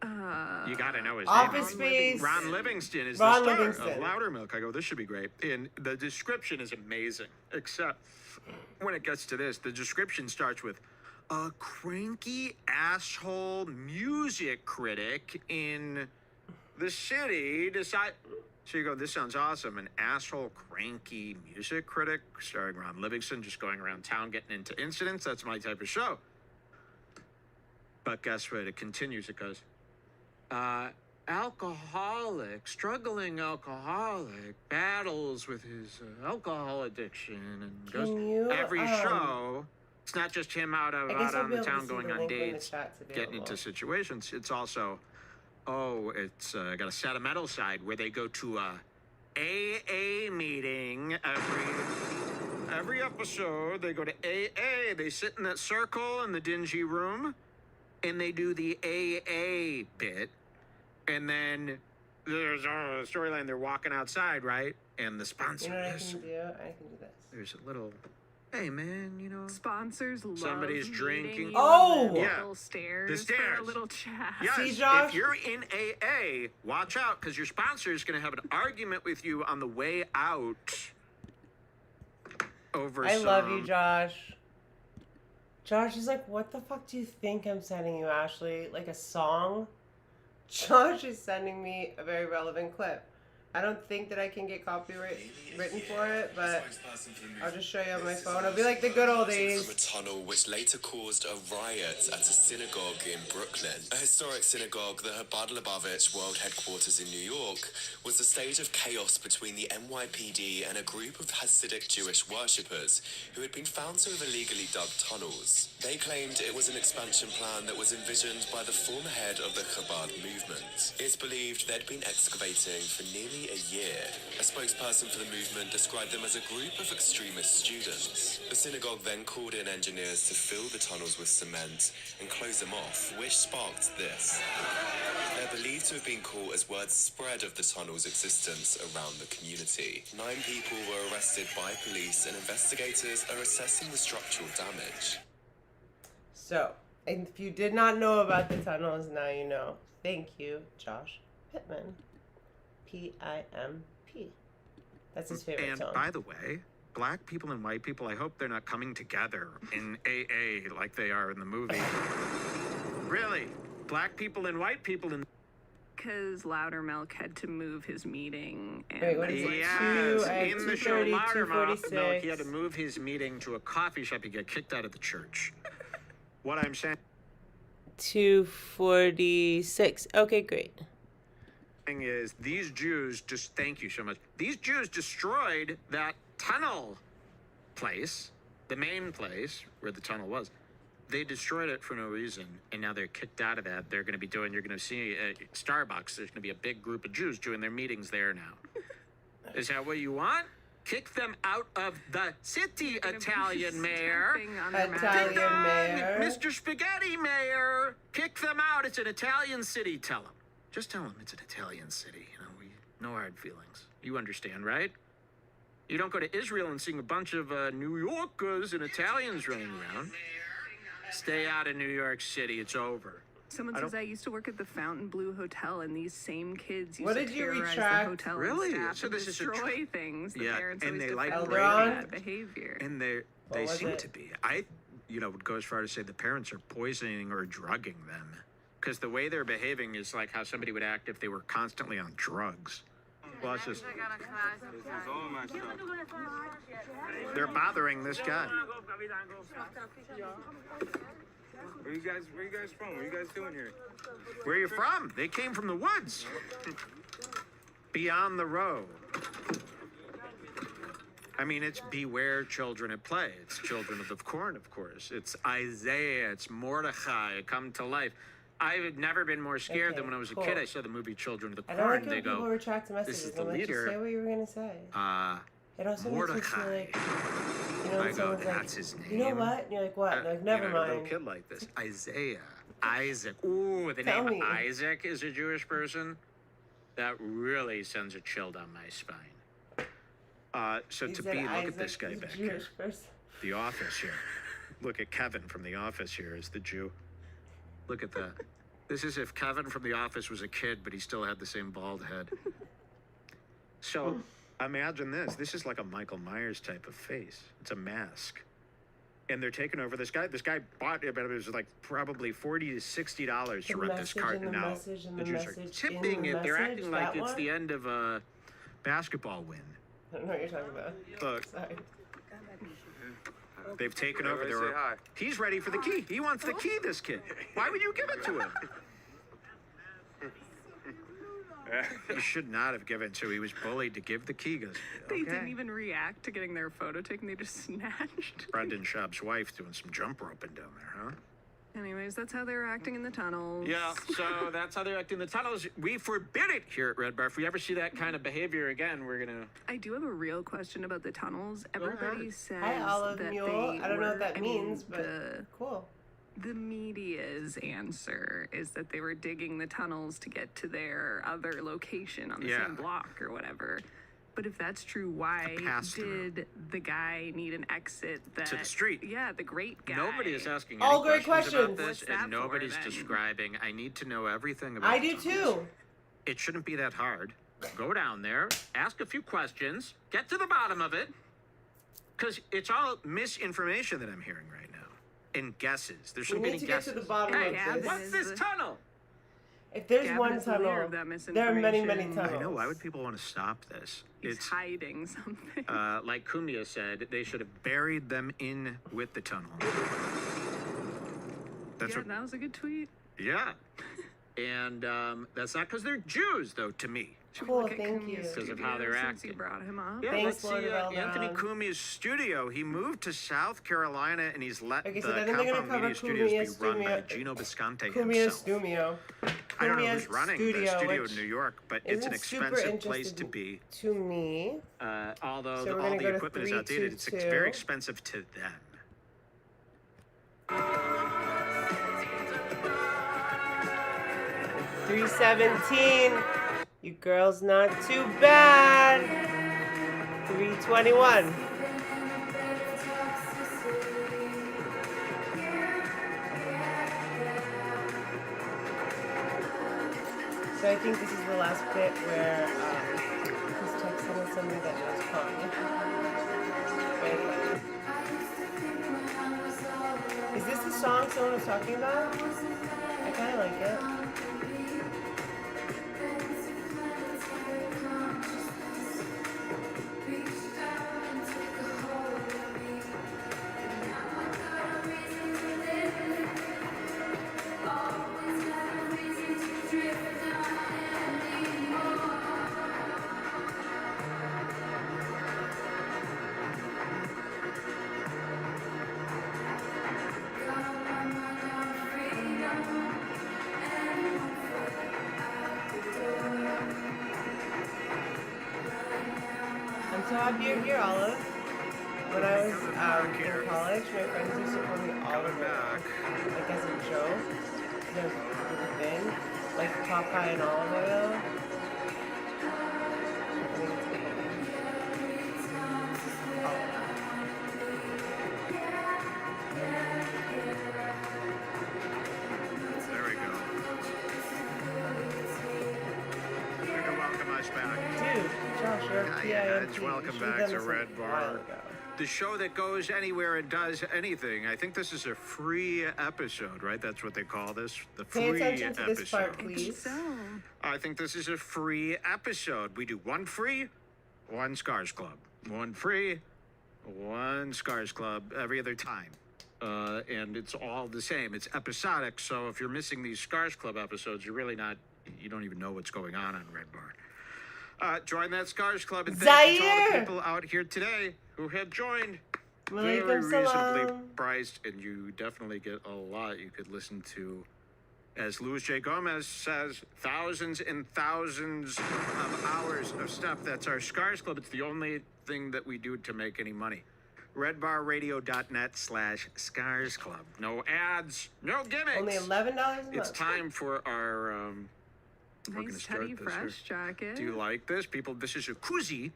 [SPEAKER 4] Uh,
[SPEAKER 3] You gotta know his
[SPEAKER 2] Office
[SPEAKER 3] name.
[SPEAKER 2] Space.
[SPEAKER 3] Ron Livingston is
[SPEAKER 2] Ron
[SPEAKER 3] the star
[SPEAKER 2] Livingston.
[SPEAKER 3] of Louder Milk. I go, this should be great. And the description is amazing. Except when it gets to this, the description starts with, a cranky asshole music critic in the city decide. So you go, this sounds awesome. An asshole cranky music critic starring Ron Livingston, just going around town getting into incidents. That's my type of show. But guess what? It continues. It goes, struggling alcoholic, battles with his alcohol addiction, and goes every show. It's not just him out on the town going on dates, getting into situations. It's also, it's got a sentimental side where they go to a AA meeting every episode. They go to AA. They sit in that circle in the dingy room, and they do the AA bit. And then there's a storyline. They're walking outside, right? And the sponsor.
[SPEAKER 2] You know what I can do? I can do this.
[SPEAKER 3] There's a little. Hey man,
[SPEAKER 4] Sponsors love
[SPEAKER 3] somebody's drinking.
[SPEAKER 4] Little stairs.
[SPEAKER 3] The stairs.
[SPEAKER 4] For a little chat.
[SPEAKER 3] Yes,
[SPEAKER 2] See, Josh?
[SPEAKER 3] if you're in AA, watch out, because your sponsor is going to have an argument with you on the way out over
[SPEAKER 2] I love you, Josh. Josh is like, what the fuck do you think I'm sending you, Ashley? Like a song? Josh is sending me a very relevant clip. I don't think that I can get copyright written for it, but I'll just show you on my phone. It'll be like the good old days.
[SPEAKER 8] From a tunnel which later caused a riot at a synagogue in Brooklyn. A historic synagogue, the Chabad Lubavitch World Headquarters in New York, was the stage of chaos between the NYPD and a group of Hasidic Jewish worshippers who had been found to have illegally dug tunnels. They claimed it was an expansion plan that was envisioned by the former head of the Chabad movement. It's believed they'd been excavating for nearly a year. A spokesperson for the movement described them as a group of extremist students. The synagogue then called in engineers to fill the tunnels with cement and close them off, which sparked this. They're believed to have been caught as word spread of the tunnel's existence around the community. 9 people were arrested by police, and investigators are assessing the structural damage.
[SPEAKER 2] So, if you did not know about the tunnels, now you know. Thank you, Josh Pittman. P-I-M-P. That's his favorite song.
[SPEAKER 3] And by the way, black people and white people, I hope they're not coming together in AA like they are in the movie. Really? Black people and white people in...
[SPEAKER 4] Because Loudermilk had to move his meeting. And
[SPEAKER 2] Wait, what is it?
[SPEAKER 3] Yes, in the show
[SPEAKER 2] 2:30,
[SPEAKER 3] Loudermilk, he had to move his meeting to a coffee shop. He got kicked out of the church. What I'm saying
[SPEAKER 2] 2:46. Okay, great.
[SPEAKER 3] Is these Jews just, thank you so much, these Jews destroyed that tunnel place, the main place where the tunnel was. They destroyed it for no reason, and now they're kicked out of that. They're going to be doing, you're going to see at Starbucks, there's going to be a big group of Jews doing their meetings there now. Is that what you want? Kick them out of the city, Italian mayor.
[SPEAKER 2] Italian mayor.
[SPEAKER 3] Mr. Spaghetti Mayor. Kick them out. It's an Italian city. Tell them. Just tell them it's an Italian city. You know, no hard feelings. You understand, right? You don't go to Israel and see a bunch of New Yorkers and Italians running around. Stay out of New York City. It's over.
[SPEAKER 4] Someone says I used to work at the Fontainebleau Hotel, and these same kids used
[SPEAKER 2] What
[SPEAKER 4] to
[SPEAKER 2] did you
[SPEAKER 4] terrorize
[SPEAKER 2] retract?
[SPEAKER 4] the hotel
[SPEAKER 3] Really?
[SPEAKER 4] and staff
[SPEAKER 3] So
[SPEAKER 4] and
[SPEAKER 3] this is a
[SPEAKER 4] destroy things. The parents
[SPEAKER 3] and
[SPEAKER 4] always
[SPEAKER 3] they like
[SPEAKER 4] defended
[SPEAKER 2] Elron?
[SPEAKER 4] that behavior.
[SPEAKER 3] And they
[SPEAKER 2] was
[SPEAKER 3] seem
[SPEAKER 2] it?
[SPEAKER 3] to be. I, would go as far to say the parents are poisoning or drugging them. Because the way they're behaving is like how somebody would act if they were constantly on drugs. Well, it's just... They're bothering this guy.
[SPEAKER 6] Where you guys from? What are you guys doing here?
[SPEAKER 3] Where are you from? They came from the woods. Beyond the row. I mean, it's beware children at play. It's children of the corn, of course. It's Isaiah. It's Mordecai come to life. I've never been more scared than when I was a kid. I saw the movie Children of the
[SPEAKER 2] I
[SPEAKER 3] Corn.
[SPEAKER 2] don't like
[SPEAKER 3] They
[SPEAKER 2] when people
[SPEAKER 3] go,
[SPEAKER 2] retract messages.
[SPEAKER 3] this is the
[SPEAKER 2] I'm like, just
[SPEAKER 3] leader.
[SPEAKER 2] say what you were going to say. It also makes me feel
[SPEAKER 3] Mordecai.
[SPEAKER 2] like, you know,
[SPEAKER 3] I
[SPEAKER 2] when
[SPEAKER 3] go,
[SPEAKER 2] someone's like,
[SPEAKER 3] that's his name.
[SPEAKER 2] you know what? And you're like, what? And they're like, never
[SPEAKER 3] A little
[SPEAKER 2] mind.
[SPEAKER 3] kid like this. Isaiah. Isaac. Ooh, the
[SPEAKER 2] Tell
[SPEAKER 3] name
[SPEAKER 2] me.
[SPEAKER 3] Isaac is a Jewish person. That really sends a chill down my spine. So
[SPEAKER 2] You
[SPEAKER 3] to
[SPEAKER 2] said
[SPEAKER 3] be, look
[SPEAKER 2] Isaac
[SPEAKER 3] at this guy
[SPEAKER 2] is a
[SPEAKER 3] back
[SPEAKER 2] Jewish
[SPEAKER 3] here.
[SPEAKER 2] person.
[SPEAKER 3] The Office here. Look at Kevin from The Office here as the Jew. Look at that. This is if Kevin from The Office was a kid, but he still had the same bald head. So imagine this. This is like a Michael Myers type of face. It's a mask. and they're taking over this guy. This guy bought it, but it was like probably $40 to $60 to rent this carton out. The Jews are tipping it. They're acting like it's the end of a basketball win.
[SPEAKER 2] I don't know what you're talking about.
[SPEAKER 3] Look,
[SPEAKER 2] Sorry.
[SPEAKER 3] they've taken over.
[SPEAKER 6] Say hi.
[SPEAKER 3] He's ready for the key. He wants the key, this kid. Why would you give it to him? He should not have given, so he was bullied to give the key. He goes,
[SPEAKER 4] They
[SPEAKER 3] okay.
[SPEAKER 4] didn't even react to getting their photo taken. They just snatched.
[SPEAKER 3] Brendan Schaub's wife doing some jump roping down there, huh?
[SPEAKER 4] Anyways, that's how they were acting in the tunnels.
[SPEAKER 3] Yeah, so that's how they're acting in the tunnels. We forbid it here at Redbar. If we ever see that kind of behavior again, we're going to...
[SPEAKER 4] I do have a real question about the tunnels. Everybody says
[SPEAKER 2] Hi, Olive
[SPEAKER 4] that
[SPEAKER 2] Mule.
[SPEAKER 4] they
[SPEAKER 2] I don't know what
[SPEAKER 4] were-
[SPEAKER 2] that
[SPEAKER 4] I mean,
[SPEAKER 2] means, but cool.
[SPEAKER 4] The media's answer is that they were digging the tunnels to get to their other location on the
[SPEAKER 3] Yeah.
[SPEAKER 4] same block or whatever. But if that's true, why
[SPEAKER 3] pass-through.
[SPEAKER 4] did the guy need an exit
[SPEAKER 3] To the street.
[SPEAKER 4] Yeah, the great guy.
[SPEAKER 3] Nobody is asking
[SPEAKER 2] All
[SPEAKER 3] any
[SPEAKER 2] great
[SPEAKER 3] questions about
[SPEAKER 2] questions.
[SPEAKER 3] this,
[SPEAKER 4] What's
[SPEAKER 3] and
[SPEAKER 4] that for,
[SPEAKER 3] nobody's
[SPEAKER 4] then?
[SPEAKER 3] describing. I need to know everything about
[SPEAKER 2] I
[SPEAKER 3] the
[SPEAKER 2] do
[SPEAKER 3] tunnels.
[SPEAKER 2] too.
[SPEAKER 3] It shouldn't be that hard. Go down there, ask a few questions, get to the bottom of it, because it's all misinformation that I'm hearing right now. And guesses. There
[SPEAKER 2] We
[SPEAKER 3] shouldn't be
[SPEAKER 2] need
[SPEAKER 3] any
[SPEAKER 2] to get
[SPEAKER 3] guesses.
[SPEAKER 2] to the bottom
[SPEAKER 3] Hey,
[SPEAKER 2] of
[SPEAKER 4] Gavin
[SPEAKER 2] this.
[SPEAKER 3] what's this
[SPEAKER 4] is-
[SPEAKER 3] tunnel?
[SPEAKER 2] If there's
[SPEAKER 4] Gavin
[SPEAKER 2] one
[SPEAKER 4] is the leader
[SPEAKER 2] tunnel,
[SPEAKER 4] of that
[SPEAKER 2] there are many, many
[SPEAKER 4] misinformation.
[SPEAKER 2] tunnels.
[SPEAKER 3] I know. Why would people want to stop this?
[SPEAKER 4] He's
[SPEAKER 3] It's
[SPEAKER 4] hiding something.
[SPEAKER 3] like Kumia said, they should have buried them in with the tunnel. That's
[SPEAKER 4] yeah,
[SPEAKER 3] what.
[SPEAKER 4] that was a good tweet.
[SPEAKER 3] Yeah. And that's not because they're Jews, though. To me.
[SPEAKER 4] Should we
[SPEAKER 2] Cool,
[SPEAKER 4] look at
[SPEAKER 2] thank
[SPEAKER 4] Kumi's
[SPEAKER 2] you.
[SPEAKER 3] Because of
[SPEAKER 4] studio
[SPEAKER 3] how they're
[SPEAKER 4] since
[SPEAKER 3] acting.
[SPEAKER 4] You brought him up.
[SPEAKER 3] Yeah,
[SPEAKER 2] Thanks,
[SPEAKER 3] let's see
[SPEAKER 2] Lord of
[SPEAKER 3] Anthony
[SPEAKER 2] Eldon.
[SPEAKER 3] Kumi's studio. He moved to South Carolina, and he's let
[SPEAKER 2] Okay, so
[SPEAKER 3] the
[SPEAKER 2] then they're gonna
[SPEAKER 3] Compound
[SPEAKER 2] cover
[SPEAKER 3] Media Studios
[SPEAKER 2] Kumi's
[SPEAKER 3] be run by
[SPEAKER 2] studio-
[SPEAKER 3] Gino Bisconte
[SPEAKER 2] Kumia's
[SPEAKER 3] himself.
[SPEAKER 2] studio.
[SPEAKER 3] I don't know
[SPEAKER 2] Kumia's
[SPEAKER 3] who's running the studio in New York, but it's an
[SPEAKER 2] isn't super
[SPEAKER 3] expensive place to
[SPEAKER 2] interesting
[SPEAKER 3] be.
[SPEAKER 2] To me,
[SPEAKER 3] Although
[SPEAKER 2] So we're
[SPEAKER 3] all
[SPEAKER 2] gonna
[SPEAKER 3] the
[SPEAKER 2] go to
[SPEAKER 3] equipment is outdated, it's
[SPEAKER 2] 322.
[SPEAKER 3] very expensive to them.
[SPEAKER 2] 317. You girls not too bad. 321. So I think this is the last bit where he's texting with somebody that knows Kanye. Is this the song someone was talking about? I kind of like it. I'm so happy you're here, Olive. When I was in college, my friends used to call me Olive, like as a joke. There's a thing, like Popeye and olive oil. I think it's
[SPEAKER 3] There we go. Way to welcome us back.
[SPEAKER 2] Dude, Josh, you're a
[SPEAKER 3] Yeah,
[SPEAKER 2] PIMP.
[SPEAKER 3] welcome
[SPEAKER 2] You should've
[SPEAKER 3] back
[SPEAKER 2] done
[SPEAKER 3] to
[SPEAKER 2] this
[SPEAKER 3] Red
[SPEAKER 2] a while
[SPEAKER 3] Bar.
[SPEAKER 2] ago.
[SPEAKER 3] The show that goes anywhere and does anything. I think this is a free episode, right? That's what they call this. The
[SPEAKER 2] Pay
[SPEAKER 3] free
[SPEAKER 2] attention to this
[SPEAKER 3] episode.
[SPEAKER 2] part, please.
[SPEAKER 4] So,
[SPEAKER 3] I think this is a free episode. We do one free, one Scars Club. One free, one Scars Club every other time. And it's all the same. It's episodic, so if you're missing these Scars Club episodes, you're really not, you don't even know what's going on Red Bar. Join that Scars Club, and thank you to all the
[SPEAKER 2] Zaire!
[SPEAKER 3] people out here today who have joined.
[SPEAKER 2] Malaikum
[SPEAKER 3] Very reasonably
[SPEAKER 2] salam.
[SPEAKER 3] priced, and you definitely get a lot. You could listen to, as Luis J. Gomez says, thousands and thousands of hours of stuff. That's our Scars Club. It's the only thing that we do to make any money. redbarradio.net/Scars Club. No ads, no gimmicks.
[SPEAKER 2] Only $11 a month.
[SPEAKER 3] It's time for our, we're gonna
[SPEAKER 4] nice
[SPEAKER 3] start
[SPEAKER 4] Teddy
[SPEAKER 3] this
[SPEAKER 4] Fresh jacket.
[SPEAKER 3] Do you like this? People, this is a Koozie.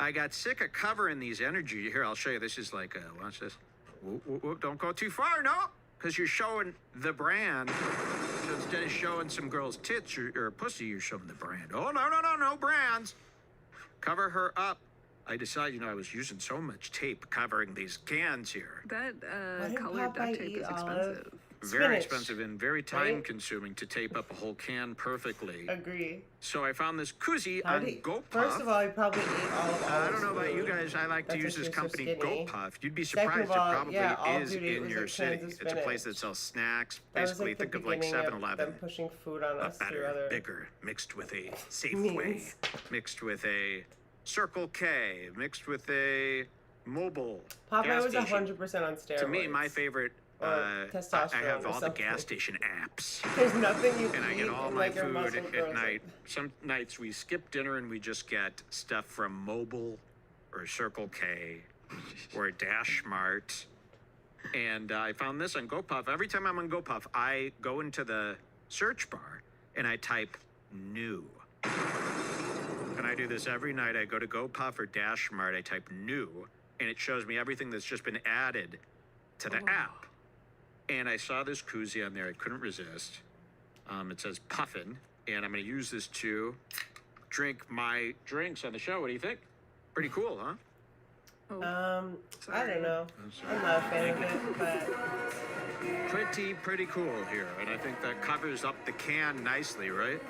[SPEAKER 3] I got sick of covering these energy. Here, I'll show you. This is like, watch this. Whoop, whoop, whoop. Don't go too far, no. Because you're showing the brand. So instead of showing some girl's tits or pussy, you're showing the brand. Oh, no brands. Cover her up. I decided, I was using so much tape covering these cans here.
[SPEAKER 4] That
[SPEAKER 2] Why did
[SPEAKER 4] colored
[SPEAKER 2] Popeye
[SPEAKER 4] duct tape
[SPEAKER 2] eat
[SPEAKER 4] is
[SPEAKER 2] olive?
[SPEAKER 4] expensive.
[SPEAKER 3] Very
[SPEAKER 2] Spinach,
[SPEAKER 3] expensive and very time consuming to tape up a whole can perfectly.
[SPEAKER 2] Agree.
[SPEAKER 3] So I found this Koozie
[SPEAKER 2] How
[SPEAKER 3] on
[SPEAKER 2] did he-
[SPEAKER 3] GoPuff.
[SPEAKER 2] First of all, he probably ate all of
[SPEAKER 3] I don't know
[SPEAKER 2] Olive's
[SPEAKER 3] about you
[SPEAKER 2] food.
[SPEAKER 3] guys. I like to
[SPEAKER 2] That's
[SPEAKER 3] use
[SPEAKER 2] why
[SPEAKER 3] this
[SPEAKER 2] she's so
[SPEAKER 3] company
[SPEAKER 2] skinny.
[SPEAKER 3] GoPuff. You'd be
[SPEAKER 2] Second
[SPEAKER 3] surprised
[SPEAKER 2] of all,
[SPEAKER 3] it probably
[SPEAKER 2] yeah, all
[SPEAKER 3] is
[SPEAKER 2] duty
[SPEAKER 3] in
[SPEAKER 2] was
[SPEAKER 3] your
[SPEAKER 2] like
[SPEAKER 3] city.
[SPEAKER 2] cans of
[SPEAKER 3] It's a place that
[SPEAKER 2] spinach.
[SPEAKER 3] sells snacks.
[SPEAKER 2] That was
[SPEAKER 3] Basically,
[SPEAKER 2] like the
[SPEAKER 3] think of like
[SPEAKER 2] beginning of
[SPEAKER 3] 7-Eleven.
[SPEAKER 2] them pushing food on
[SPEAKER 3] But
[SPEAKER 2] us through
[SPEAKER 3] better,
[SPEAKER 2] other
[SPEAKER 3] bigger, mixed with a Safeway,
[SPEAKER 2] means.
[SPEAKER 3] mixed with a Circle K, mixed with a mobile
[SPEAKER 2] Popeye
[SPEAKER 3] gas
[SPEAKER 2] was
[SPEAKER 3] station.
[SPEAKER 2] 100% on steroids.
[SPEAKER 3] To me, my favorite.
[SPEAKER 2] Or
[SPEAKER 3] I
[SPEAKER 2] testosterone
[SPEAKER 3] have
[SPEAKER 2] or
[SPEAKER 3] all the
[SPEAKER 2] something.
[SPEAKER 3] gas station apps.
[SPEAKER 2] There's nothing you
[SPEAKER 3] And I
[SPEAKER 2] eat
[SPEAKER 3] get all
[SPEAKER 2] and,
[SPEAKER 3] my
[SPEAKER 2] like, your
[SPEAKER 3] food
[SPEAKER 2] muscle
[SPEAKER 3] at
[SPEAKER 2] grows.
[SPEAKER 3] night. Some nights we skip dinner and we just get stuff from Mobile or Circle K or Dash Mart. And I found this on GoPuff. Every time I'm on GoPuff, I go into the search bar and I type new. And I do this every night. I go to GoPuff or Dash Mart, I type new, and it shows me everything that's just been added to the app. And I saw this Koozie on there. I couldn't resist. It says Puffin, and I'm going to use this to drink my drinks on the show. What do you think? Pretty cool, huh?
[SPEAKER 4] Oh,
[SPEAKER 2] I don't know.
[SPEAKER 3] I'm
[SPEAKER 2] I'm
[SPEAKER 3] sorry.
[SPEAKER 2] not a fan of it, but
[SPEAKER 3] Pretty cool here. And I think that covers up the can nicely, right?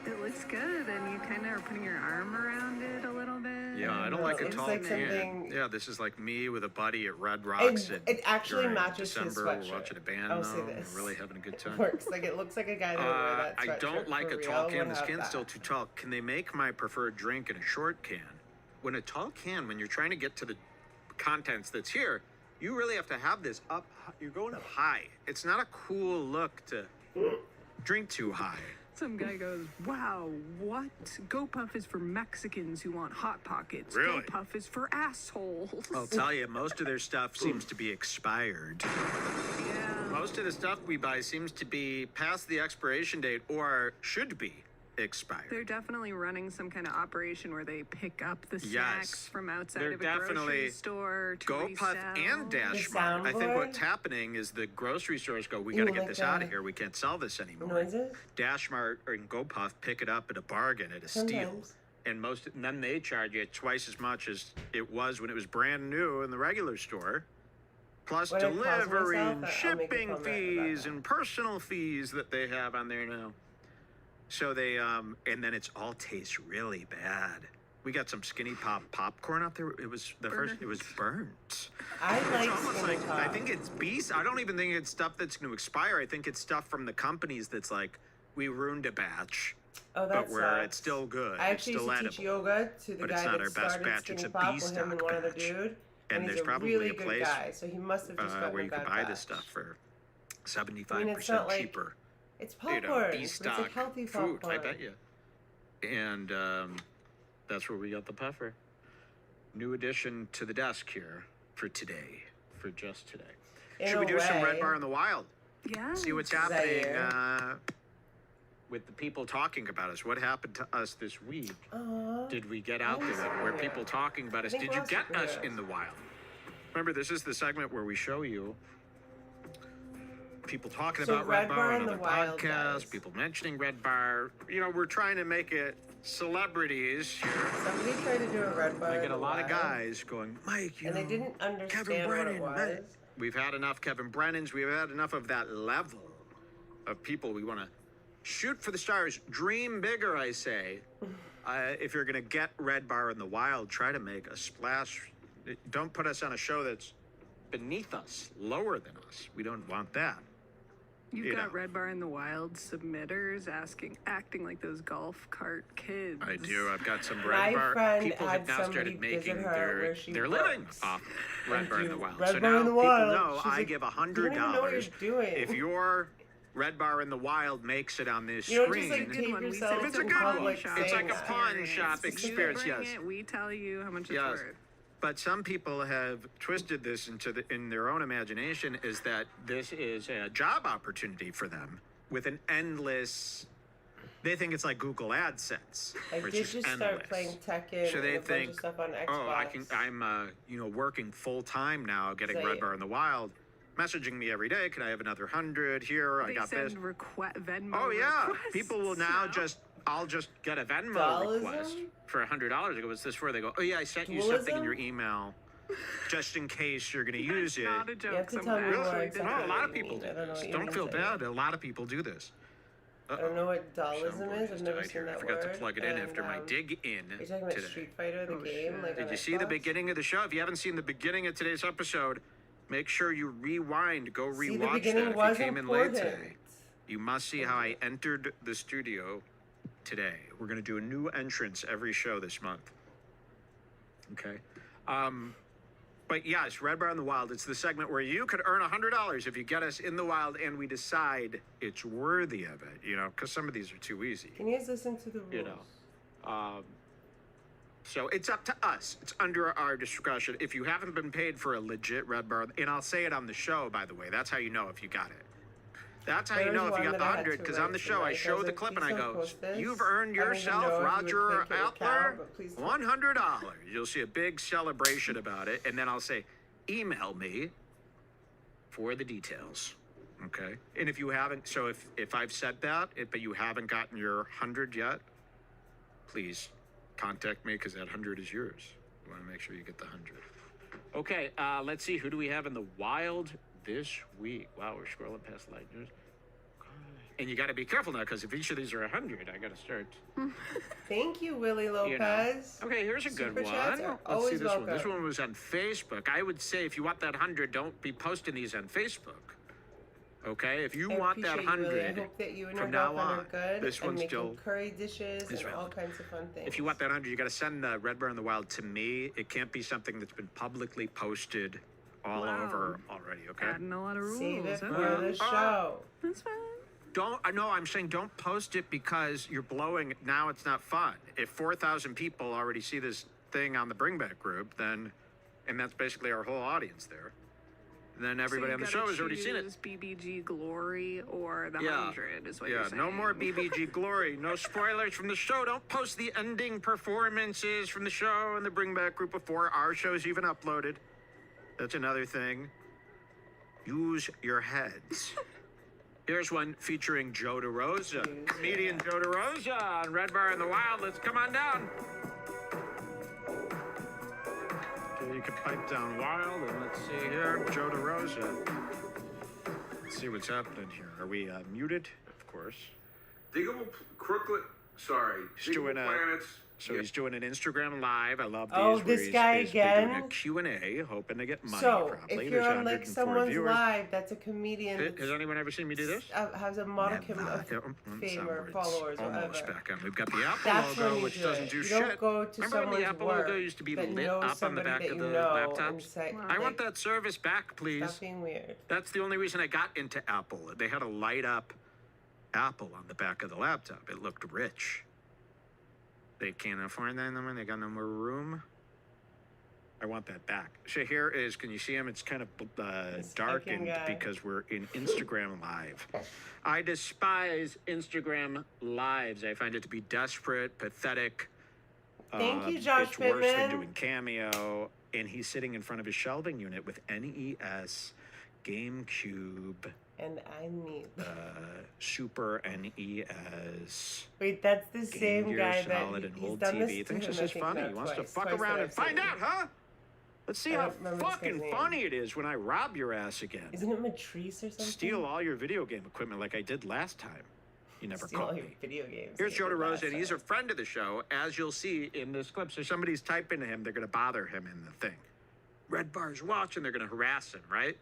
[SPEAKER 4] it looks good, and you kind of are putting your arm around it a little bit.
[SPEAKER 3] Yeah, I don't like a
[SPEAKER 2] It's
[SPEAKER 3] tall
[SPEAKER 2] like
[SPEAKER 3] can.
[SPEAKER 2] something-
[SPEAKER 3] Yeah, this is like me with a buddy at Red Rocks.
[SPEAKER 2] it actually
[SPEAKER 3] during
[SPEAKER 2] matches his
[SPEAKER 3] December.
[SPEAKER 2] sweatshirt.
[SPEAKER 3] We're watching a band
[SPEAKER 2] I'll
[SPEAKER 3] now.
[SPEAKER 2] say this.
[SPEAKER 3] We're really having a good time.
[SPEAKER 2] works. Like, it looks like a guy that would wear that
[SPEAKER 3] I
[SPEAKER 2] sweatshirt
[SPEAKER 3] don't like
[SPEAKER 2] for
[SPEAKER 3] a tall
[SPEAKER 2] real,
[SPEAKER 3] can.
[SPEAKER 2] would
[SPEAKER 3] This
[SPEAKER 2] have
[SPEAKER 3] can's
[SPEAKER 2] that.
[SPEAKER 3] still too tall. Can they make my preferred drink in a short can? When a tall can, when you're trying to get to the contents that's here, you really have to have this up. You're going up high. It's not a cool look to drink too high.
[SPEAKER 4] Some guy goes, "Wow, what? GoPuff is for Mexicans who want Hot Pockets.
[SPEAKER 3] Really?
[SPEAKER 4] GoPuff is for assholes."
[SPEAKER 3] I'll tell you, most of their stuff seems to be expired.
[SPEAKER 4] Yeah.
[SPEAKER 3] Most of the stuff we buy seems to be past the expiration date or should be expired.
[SPEAKER 4] They're definitely running some kind of operation where they pick up the snacks
[SPEAKER 3] Yes.
[SPEAKER 4] from outside
[SPEAKER 3] They're
[SPEAKER 4] of a grocery
[SPEAKER 3] definitely
[SPEAKER 4] store to
[SPEAKER 3] GoPuff
[SPEAKER 4] resell.
[SPEAKER 3] and Dash
[SPEAKER 2] The
[SPEAKER 3] Mart. I think
[SPEAKER 2] soundboard?
[SPEAKER 3] what's happening is the grocery stores go, we got to
[SPEAKER 2] Ooh,
[SPEAKER 3] get
[SPEAKER 2] like
[SPEAKER 3] this out
[SPEAKER 2] that.
[SPEAKER 3] of here. We can't sell this anymore.
[SPEAKER 2] Noises?
[SPEAKER 3] Dash Mart and GoPuff pick it up at a bargain, at a steal.
[SPEAKER 2] Sometimes.
[SPEAKER 3] And then they charge you twice as much as it was when it was brand new in the regular store. Plus
[SPEAKER 2] When I pause
[SPEAKER 3] delivery
[SPEAKER 2] myself,
[SPEAKER 3] and
[SPEAKER 2] I'll make a
[SPEAKER 3] shipping
[SPEAKER 2] comment about
[SPEAKER 3] fees
[SPEAKER 2] that.
[SPEAKER 3] and personal fees that they have on there now. So they and then it's all tastes really bad. We got some Skinny Pop popcorn out there. It was it was burnt.
[SPEAKER 2] I like
[SPEAKER 3] It's almost
[SPEAKER 2] Skinny
[SPEAKER 3] like
[SPEAKER 2] Pop.
[SPEAKER 3] I think it's beast. I don't even think it's stuff that's going to expire. I think it's stuff from the companies that's like, we ruined a batch,
[SPEAKER 2] Oh, that
[SPEAKER 3] but where
[SPEAKER 2] sucks.
[SPEAKER 3] it's still good.
[SPEAKER 2] I
[SPEAKER 3] it's
[SPEAKER 2] actually
[SPEAKER 3] still
[SPEAKER 2] used to
[SPEAKER 3] edible.
[SPEAKER 2] teach yoga to the
[SPEAKER 3] But
[SPEAKER 2] guy
[SPEAKER 3] it's not
[SPEAKER 2] that
[SPEAKER 3] our best
[SPEAKER 2] started
[SPEAKER 3] batch,
[SPEAKER 2] Skinny
[SPEAKER 3] it's a
[SPEAKER 2] Pop
[SPEAKER 3] B
[SPEAKER 2] with him and
[SPEAKER 3] stock
[SPEAKER 2] one other
[SPEAKER 3] batch.
[SPEAKER 2] dude.
[SPEAKER 3] And
[SPEAKER 2] he's
[SPEAKER 3] there's
[SPEAKER 2] a
[SPEAKER 3] probably
[SPEAKER 2] really
[SPEAKER 3] a
[SPEAKER 2] good
[SPEAKER 3] place
[SPEAKER 2] guy, so he must have just gotten
[SPEAKER 3] where
[SPEAKER 2] a
[SPEAKER 3] you could
[SPEAKER 2] bad
[SPEAKER 3] buy
[SPEAKER 2] batch.
[SPEAKER 3] this stuff for 75%
[SPEAKER 2] I mean, it's not like
[SPEAKER 3] cheaper.
[SPEAKER 2] It's
[SPEAKER 3] You
[SPEAKER 2] popcorn.
[SPEAKER 3] know, B
[SPEAKER 2] It's
[SPEAKER 3] stock
[SPEAKER 2] like healthy
[SPEAKER 3] food.
[SPEAKER 2] popcorn.
[SPEAKER 3] I bet you. And that's where we got the puffer. New addition to the desk here for today, for just today.
[SPEAKER 2] In
[SPEAKER 3] Should
[SPEAKER 2] a
[SPEAKER 3] we do some Red
[SPEAKER 2] way.
[SPEAKER 3] Bar in the Wild?
[SPEAKER 4] Yeah.
[SPEAKER 3] See what's
[SPEAKER 2] Zaire.
[SPEAKER 3] happening with the people talking about us. What happened to us this week?
[SPEAKER 2] Aw.
[SPEAKER 3] Did we get out there? Were people talking about us?
[SPEAKER 2] think
[SPEAKER 3] Did
[SPEAKER 2] we're
[SPEAKER 3] you
[SPEAKER 2] all
[SPEAKER 3] get us
[SPEAKER 2] superheroes.
[SPEAKER 3] in the wild? Remember, this is the segment where we show you people talking
[SPEAKER 2] So
[SPEAKER 3] about Red Bar on
[SPEAKER 2] in the
[SPEAKER 3] other
[SPEAKER 2] Wild,
[SPEAKER 3] podcasts,
[SPEAKER 2] guys.
[SPEAKER 3] people mentioning Red Bar. You know, we're trying to make it celebrities here.
[SPEAKER 2] Somebody tried to do a Red Bar.
[SPEAKER 3] I
[SPEAKER 2] in
[SPEAKER 3] get a
[SPEAKER 2] the
[SPEAKER 3] lot of
[SPEAKER 2] Wild,
[SPEAKER 3] guys going, Mike, you
[SPEAKER 2] and
[SPEAKER 3] know,
[SPEAKER 2] they didn't
[SPEAKER 3] Kevin
[SPEAKER 2] understand what
[SPEAKER 3] Brennan.
[SPEAKER 2] it was.
[SPEAKER 3] Mike." We've had enough Kevin Brennans. We've had enough of that level of people. We want to shoot for the stars. Dream bigger, I say. If you're going to get Red Bar in the Wild, try to make a splash. Don't put us on a show that's beneath us, lower than us. We don't want that.
[SPEAKER 4] You've
[SPEAKER 3] you
[SPEAKER 4] got
[SPEAKER 3] know.
[SPEAKER 4] Red Bar in the Wild submitters acting like those golf cart kids.
[SPEAKER 3] I do. I've got some
[SPEAKER 2] My
[SPEAKER 3] Red Bar.
[SPEAKER 2] friend
[SPEAKER 3] People
[SPEAKER 2] had
[SPEAKER 3] have now
[SPEAKER 2] somebody
[SPEAKER 3] started making
[SPEAKER 2] visit her where she
[SPEAKER 3] their living
[SPEAKER 2] works
[SPEAKER 3] off Red
[SPEAKER 2] and
[SPEAKER 3] Bar in
[SPEAKER 2] do
[SPEAKER 3] the Wild.
[SPEAKER 2] Red
[SPEAKER 3] So
[SPEAKER 2] Bar
[SPEAKER 3] now
[SPEAKER 2] in the
[SPEAKER 3] people
[SPEAKER 2] Wild.
[SPEAKER 3] know
[SPEAKER 2] She's
[SPEAKER 3] I
[SPEAKER 2] like,
[SPEAKER 3] give
[SPEAKER 2] "You don't even know what you're
[SPEAKER 3] $100
[SPEAKER 2] doing."
[SPEAKER 3] if your Red Bar in the Wild makes it on this
[SPEAKER 2] You don't
[SPEAKER 3] screen.
[SPEAKER 2] just like
[SPEAKER 4] Good
[SPEAKER 2] take
[SPEAKER 4] one. We
[SPEAKER 2] yourself
[SPEAKER 4] said
[SPEAKER 3] it's
[SPEAKER 2] to
[SPEAKER 3] a good
[SPEAKER 2] public
[SPEAKER 3] one. It's like a
[SPEAKER 2] saying
[SPEAKER 3] pawn
[SPEAKER 2] that.
[SPEAKER 3] shop
[SPEAKER 4] You
[SPEAKER 3] experience.
[SPEAKER 4] bring
[SPEAKER 3] Yes.
[SPEAKER 4] it, we tell you how much it's
[SPEAKER 3] Yes.
[SPEAKER 4] worth.
[SPEAKER 3] But some people have twisted this in their own imagination is that this is a job opportunity for them with an endless. They think it's like Google AdSense,
[SPEAKER 2] I
[SPEAKER 3] which
[SPEAKER 2] did
[SPEAKER 3] is
[SPEAKER 2] just
[SPEAKER 3] endless.
[SPEAKER 2] start playing Tekken
[SPEAKER 3] So
[SPEAKER 2] and
[SPEAKER 3] they
[SPEAKER 2] a bunch
[SPEAKER 3] think,
[SPEAKER 2] of stuff on Xbox.
[SPEAKER 3] oh, I'm working full time now, getting
[SPEAKER 2] Say
[SPEAKER 3] Red
[SPEAKER 2] it.
[SPEAKER 3] Bar in the Wild, messaging me every day. Can I have another 100 here? I
[SPEAKER 4] They
[SPEAKER 3] got
[SPEAKER 4] send
[SPEAKER 3] this.
[SPEAKER 4] Venmo
[SPEAKER 3] Oh yeah,
[SPEAKER 4] requests.
[SPEAKER 3] people will now
[SPEAKER 4] So-
[SPEAKER 3] just I'll just get a Venmo
[SPEAKER 2] Dollism?
[SPEAKER 3] request for $100. I go, what's this for? They go, oh yeah, I sent you something in
[SPEAKER 2] Dualism?
[SPEAKER 3] your email, just in case you're going to use it.
[SPEAKER 4] Not a
[SPEAKER 2] You
[SPEAKER 4] joke.
[SPEAKER 2] have to tell
[SPEAKER 4] Someone
[SPEAKER 2] me more
[SPEAKER 4] actually did
[SPEAKER 2] exactly
[SPEAKER 3] No, a
[SPEAKER 4] that.
[SPEAKER 3] lot of
[SPEAKER 2] what you
[SPEAKER 3] people do
[SPEAKER 2] mean. I don't know
[SPEAKER 3] this.
[SPEAKER 2] what you
[SPEAKER 3] Don't
[SPEAKER 2] mean
[SPEAKER 3] feel
[SPEAKER 2] by
[SPEAKER 3] bad.
[SPEAKER 2] that.
[SPEAKER 3] A lot of people do this.
[SPEAKER 2] I don't know what Dollism
[SPEAKER 3] Soundboard
[SPEAKER 2] is.
[SPEAKER 3] has
[SPEAKER 2] I've never
[SPEAKER 3] died
[SPEAKER 2] seen
[SPEAKER 3] here.
[SPEAKER 2] that
[SPEAKER 3] I forgot
[SPEAKER 2] word.
[SPEAKER 3] to plug it in
[SPEAKER 2] And,
[SPEAKER 3] after my dig in
[SPEAKER 2] Are you talking about
[SPEAKER 3] today.
[SPEAKER 2] Street Fighter, the game? Like
[SPEAKER 3] Did
[SPEAKER 2] on
[SPEAKER 3] you see the
[SPEAKER 2] Xbox?
[SPEAKER 3] beginning of the show? If you haven't seen the beginning of today's episode, make sure you rewind. Go
[SPEAKER 2] See, the
[SPEAKER 3] rewatch
[SPEAKER 2] beginning
[SPEAKER 3] that if
[SPEAKER 2] was
[SPEAKER 3] you came in late
[SPEAKER 2] important.
[SPEAKER 3] today. You must see how I entered the studio today. We're going to do a new entrance every show this month. Okay. But yes, Redbar in the Wild. It's the segment where you could earn $100 if you get us in the wild and we decide it's worthy of it, you know, because some of these are too easy.
[SPEAKER 2] Can you guys listen to the rules?
[SPEAKER 3] You know. So it's up to us. It's under our discretion. If you haven't been paid for a legit Redbar, and I'll say it on the show, by the way, that's how you know if you got it. That's how
[SPEAKER 2] There
[SPEAKER 3] you know
[SPEAKER 2] was
[SPEAKER 3] if you
[SPEAKER 2] one
[SPEAKER 3] got the
[SPEAKER 2] that I had
[SPEAKER 3] 100,
[SPEAKER 2] to
[SPEAKER 3] because on the
[SPEAKER 2] write
[SPEAKER 3] show I
[SPEAKER 2] tonight.
[SPEAKER 3] show
[SPEAKER 2] was
[SPEAKER 3] the
[SPEAKER 2] like,
[SPEAKER 3] clip and
[SPEAKER 2] please
[SPEAKER 3] I
[SPEAKER 2] don't
[SPEAKER 3] go,
[SPEAKER 2] post this.
[SPEAKER 3] you've earned
[SPEAKER 2] I don't even
[SPEAKER 3] yourself,
[SPEAKER 2] know if you would
[SPEAKER 3] Roger
[SPEAKER 2] think it would
[SPEAKER 3] Outler,
[SPEAKER 2] count, but please don't.
[SPEAKER 3] $100. You'll see a big celebration about it, and then I'll say, email me for the details. Okay? And if you haven't, so if I've said that, but you haven't gotten your 100 yet, please contact me, because that 100 is yours. You want to make sure you get the 100. Okay, let's see. Who do we have in the wild this week? Wow, we're scrolling past light news. And you got to be careful now, because if each of these are 100, I got to start.
[SPEAKER 2] Thank you, Willie Lopez.
[SPEAKER 3] You know. Okay, here's a good
[SPEAKER 2] Super chats
[SPEAKER 3] one.
[SPEAKER 2] are
[SPEAKER 3] Let's see
[SPEAKER 2] always
[SPEAKER 3] this one. This
[SPEAKER 2] welcome.
[SPEAKER 3] one was on Facebook. I would say if you want that 100, don't be posting these on Facebook. Okay, if you
[SPEAKER 2] I
[SPEAKER 3] want that
[SPEAKER 2] appreciate you, Willie. I
[SPEAKER 3] 100,
[SPEAKER 2] hope that you and your
[SPEAKER 3] from now
[SPEAKER 2] girlfriend
[SPEAKER 3] on,
[SPEAKER 2] are good
[SPEAKER 3] this
[SPEAKER 2] and
[SPEAKER 3] one's
[SPEAKER 2] making
[SPEAKER 3] still
[SPEAKER 2] curry dishes
[SPEAKER 3] is
[SPEAKER 2] and all
[SPEAKER 3] relevant.
[SPEAKER 2] kinds of fun things.
[SPEAKER 3] if you want that 100, you got to send the Redbar in the Wild to me. It can't be something that's been publicly posted all
[SPEAKER 4] Wow.
[SPEAKER 3] over already. Okay.
[SPEAKER 4] Adding a lot of rules.
[SPEAKER 2] Save it for
[SPEAKER 4] Okay.
[SPEAKER 2] the show.
[SPEAKER 4] That's fine.
[SPEAKER 3] I'm saying don't post it because you're blowing. Now it's not fun. If 4,000 people already see this thing on the Bring Back group, then, and that's basically our whole audience there, then everybody
[SPEAKER 4] So
[SPEAKER 3] on the
[SPEAKER 4] you
[SPEAKER 3] show
[SPEAKER 4] gotta
[SPEAKER 3] has already seen it.
[SPEAKER 4] choose BBG Glory or the
[SPEAKER 3] Yeah.
[SPEAKER 4] 100 is what
[SPEAKER 3] Yeah,
[SPEAKER 4] you're saying.
[SPEAKER 3] no more BBG Glory. No spoilers from the show. Don't post the ending performances from the show and the Bring Back group before our show's even uploaded. That's another thing. Use your heads. Here's one featuring Joe DeRosa. Comedian Joe DeRosa on Redbar in the Wild. Let's come on down. Okay, you can pipe down wild, and let's see here. Joe DeRosa. Let's see what's happening here. Are we muted? Of course.
[SPEAKER 9] Diggable Crooklet. Sorry.
[SPEAKER 3] He's doing
[SPEAKER 9] Diggable
[SPEAKER 3] a-
[SPEAKER 9] Planets.
[SPEAKER 3] So he's doing an Instagram live. I love these.
[SPEAKER 2] Oh,
[SPEAKER 3] where
[SPEAKER 2] this
[SPEAKER 3] he's
[SPEAKER 2] guy
[SPEAKER 3] basically
[SPEAKER 2] again?
[SPEAKER 3] Doing a Q&A, hoping to get money.
[SPEAKER 2] So,
[SPEAKER 3] probably.
[SPEAKER 2] if
[SPEAKER 3] There's
[SPEAKER 2] you're on like
[SPEAKER 3] 104
[SPEAKER 2] someone's
[SPEAKER 3] viewers.
[SPEAKER 2] live, that's a comedian
[SPEAKER 3] Has anyone ever seen me do this?
[SPEAKER 2] has a modicum of fame or
[SPEAKER 3] Soundboards.
[SPEAKER 2] followers or
[SPEAKER 3] Almost
[SPEAKER 2] whatever.
[SPEAKER 3] back on. We've got the Apple
[SPEAKER 2] That's when
[SPEAKER 3] logo,
[SPEAKER 2] you
[SPEAKER 3] which
[SPEAKER 2] do
[SPEAKER 3] doesn't
[SPEAKER 2] it.
[SPEAKER 3] do
[SPEAKER 2] You
[SPEAKER 3] shit.
[SPEAKER 2] don't go to
[SPEAKER 3] Remember when the
[SPEAKER 2] someone's
[SPEAKER 3] Apple
[SPEAKER 2] work
[SPEAKER 3] logo used to be
[SPEAKER 2] that
[SPEAKER 3] lit
[SPEAKER 2] knows
[SPEAKER 3] up on the
[SPEAKER 2] somebody
[SPEAKER 3] back
[SPEAKER 2] that
[SPEAKER 3] of
[SPEAKER 2] you
[SPEAKER 3] the
[SPEAKER 2] know and
[SPEAKER 3] laptops?
[SPEAKER 2] say,
[SPEAKER 3] I want that service back, please.
[SPEAKER 2] Stop being weird.
[SPEAKER 3] That's the only reason I got into Apple. They had a light up Apple on the back of the laptop. It looked rich. They can't afford that anymore. They got no more room. I want that back. So here is, can you see him? It's kind of darkened
[SPEAKER 2] guy.
[SPEAKER 3] because we're in Instagram Live. I despise Instagram Lives. I find it to be desperate, pathetic.
[SPEAKER 2] Thank you, Josh
[SPEAKER 3] It's worse than
[SPEAKER 2] Pittman.
[SPEAKER 3] doing Cameo. And he's sitting in front of his shelving unit with NES, GameCube,
[SPEAKER 2] And I need.
[SPEAKER 3] Super NES.
[SPEAKER 2] Wait, that's the
[SPEAKER 3] Game
[SPEAKER 2] same
[SPEAKER 3] Gear
[SPEAKER 2] guy that
[SPEAKER 3] Solid and
[SPEAKER 2] he's
[SPEAKER 3] old
[SPEAKER 2] done
[SPEAKER 3] TV.
[SPEAKER 2] this
[SPEAKER 3] He
[SPEAKER 2] to
[SPEAKER 3] thinks
[SPEAKER 2] him,
[SPEAKER 3] this
[SPEAKER 2] I
[SPEAKER 3] is
[SPEAKER 2] think,
[SPEAKER 3] funny.
[SPEAKER 2] not
[SPEAKER 3] He wants to
[SPEAKER 2] twice,
[SPEAKER 3] fuck
[SPEAKER 2] twice
[SPEAKER 3] around
[SPEAKER 2] that
[SPEAKER 3] and
[SPEAKER 2] I've seen
[SPEAKER 3] find
[SPEAKER 2] it.
[SPEAKER 3] out, huh? Let's see
[SPEAKER 2] I
[SPEAKER 3] how
[SPEAKER 2] don't remember this guy's
[SPEAKER 3] fucking
[SPEAKER 2] name.
[SPEAKER 3] funny it is when I rob your ass again.
[SPEAKER 2] Isn't it Matrice or something?
[SPEAKER 3] Steal all your video game equipment like I did last time. You never
[SPEAKER 2] Steal all
[SPEAKER 3] caught
[SPEAKER 2] your
[SPEAKER 3] me.
[SPEAKER 2] video games.
[SPEAKER 3] Here's
[SPEAKER 2] like
[SPEAKER 3] Joe
[SPEAKER 2] you did last
[SPEAKER 3] DeRosa, and he's a
[SPEAKER 2] time.
[SPEAKER 3] friend of the show, as you'll see in this clip. So somebody's typing to him, they're going to bother him in the thing. Redbar's watching, they're going to harass him, right?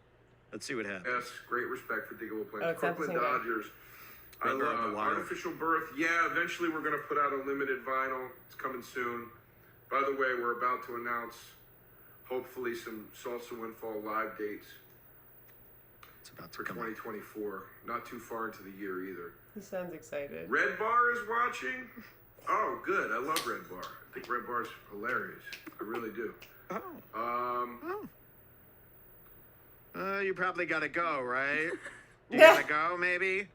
[SPEAKER 3] Let's see what happens.
[SPEAKER 9] Yes, great respect for Diggable
[SPEAKER 2] Oh,
[SPEAKER 9] Planets.
[SPEAKER 2] it's not the
[SPEAKER 9] Crooklyn
[SPEAKER 2] same guy.
[SPEAKER 9] Dodgers. I
[SPEAKER 3] Redbar in the
[SPEAKER 9] love
[SPEAKER 3] Wild.
[SPEAKER 9] Artificial Birth. Yeah, eventually we're going to put out a limited vinyl. It's coming soon. By the way, we're about to announce hopefully some Salsa Windfall live dates
[SPEAKER 3] It's about to
[SPEAKER 9] for
[SPEAKER 3] come up.
[SPEAKER 9] 2024. Not too far into the year either.
[SPEAKER 2] He sounds excited.
[SPEAKER 9] Redbar is watching. Oh, good. I love Redbar. I think Redbar's hilarious. I really do.
[SPEAKER 3] Oh. You probably got to go, right? You got to go, maybe?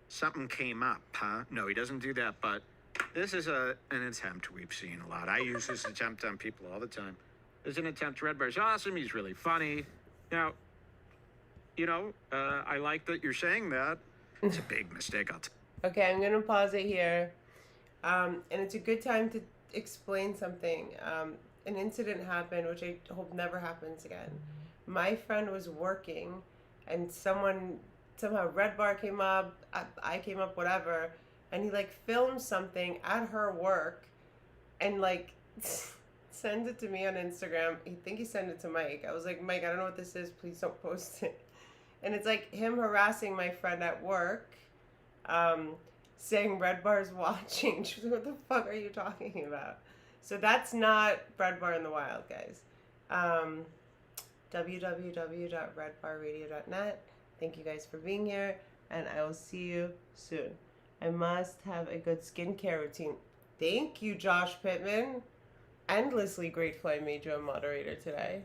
[SPEAKER 3] Something came up, huh? No, he doesn't do that, but this is an attempt we've seen a lot. I use this attempt on people all the time. There's an attempt. Redbar's awesome. He's really funny. Now, I like that you're saying that. It's a big mistake.
[SPEAKER 2] Okay, I'm gonna pause it here. And it's a good time to explain something. An incident happened, which I hope never happens again. My friend was working, and somehow Redbar came up, I came up, whatever, and he like filmed something at her work, and like sends it to me on Instagram. I think he sent it to Mike. I was like, Mike, I don't know what this is. Please don't post it. And it's like him harassing my friend at work, saying Redbar's watching. She was like, what the fuck are you talking about? So that's not Redbar in the wild, guys. www.redbarradio.net. Thank you guys for being here, and I will see you soon. I must have a good skincare routine. Thank you, Josh Pittman. Endlessly grateful I made you a moderator today.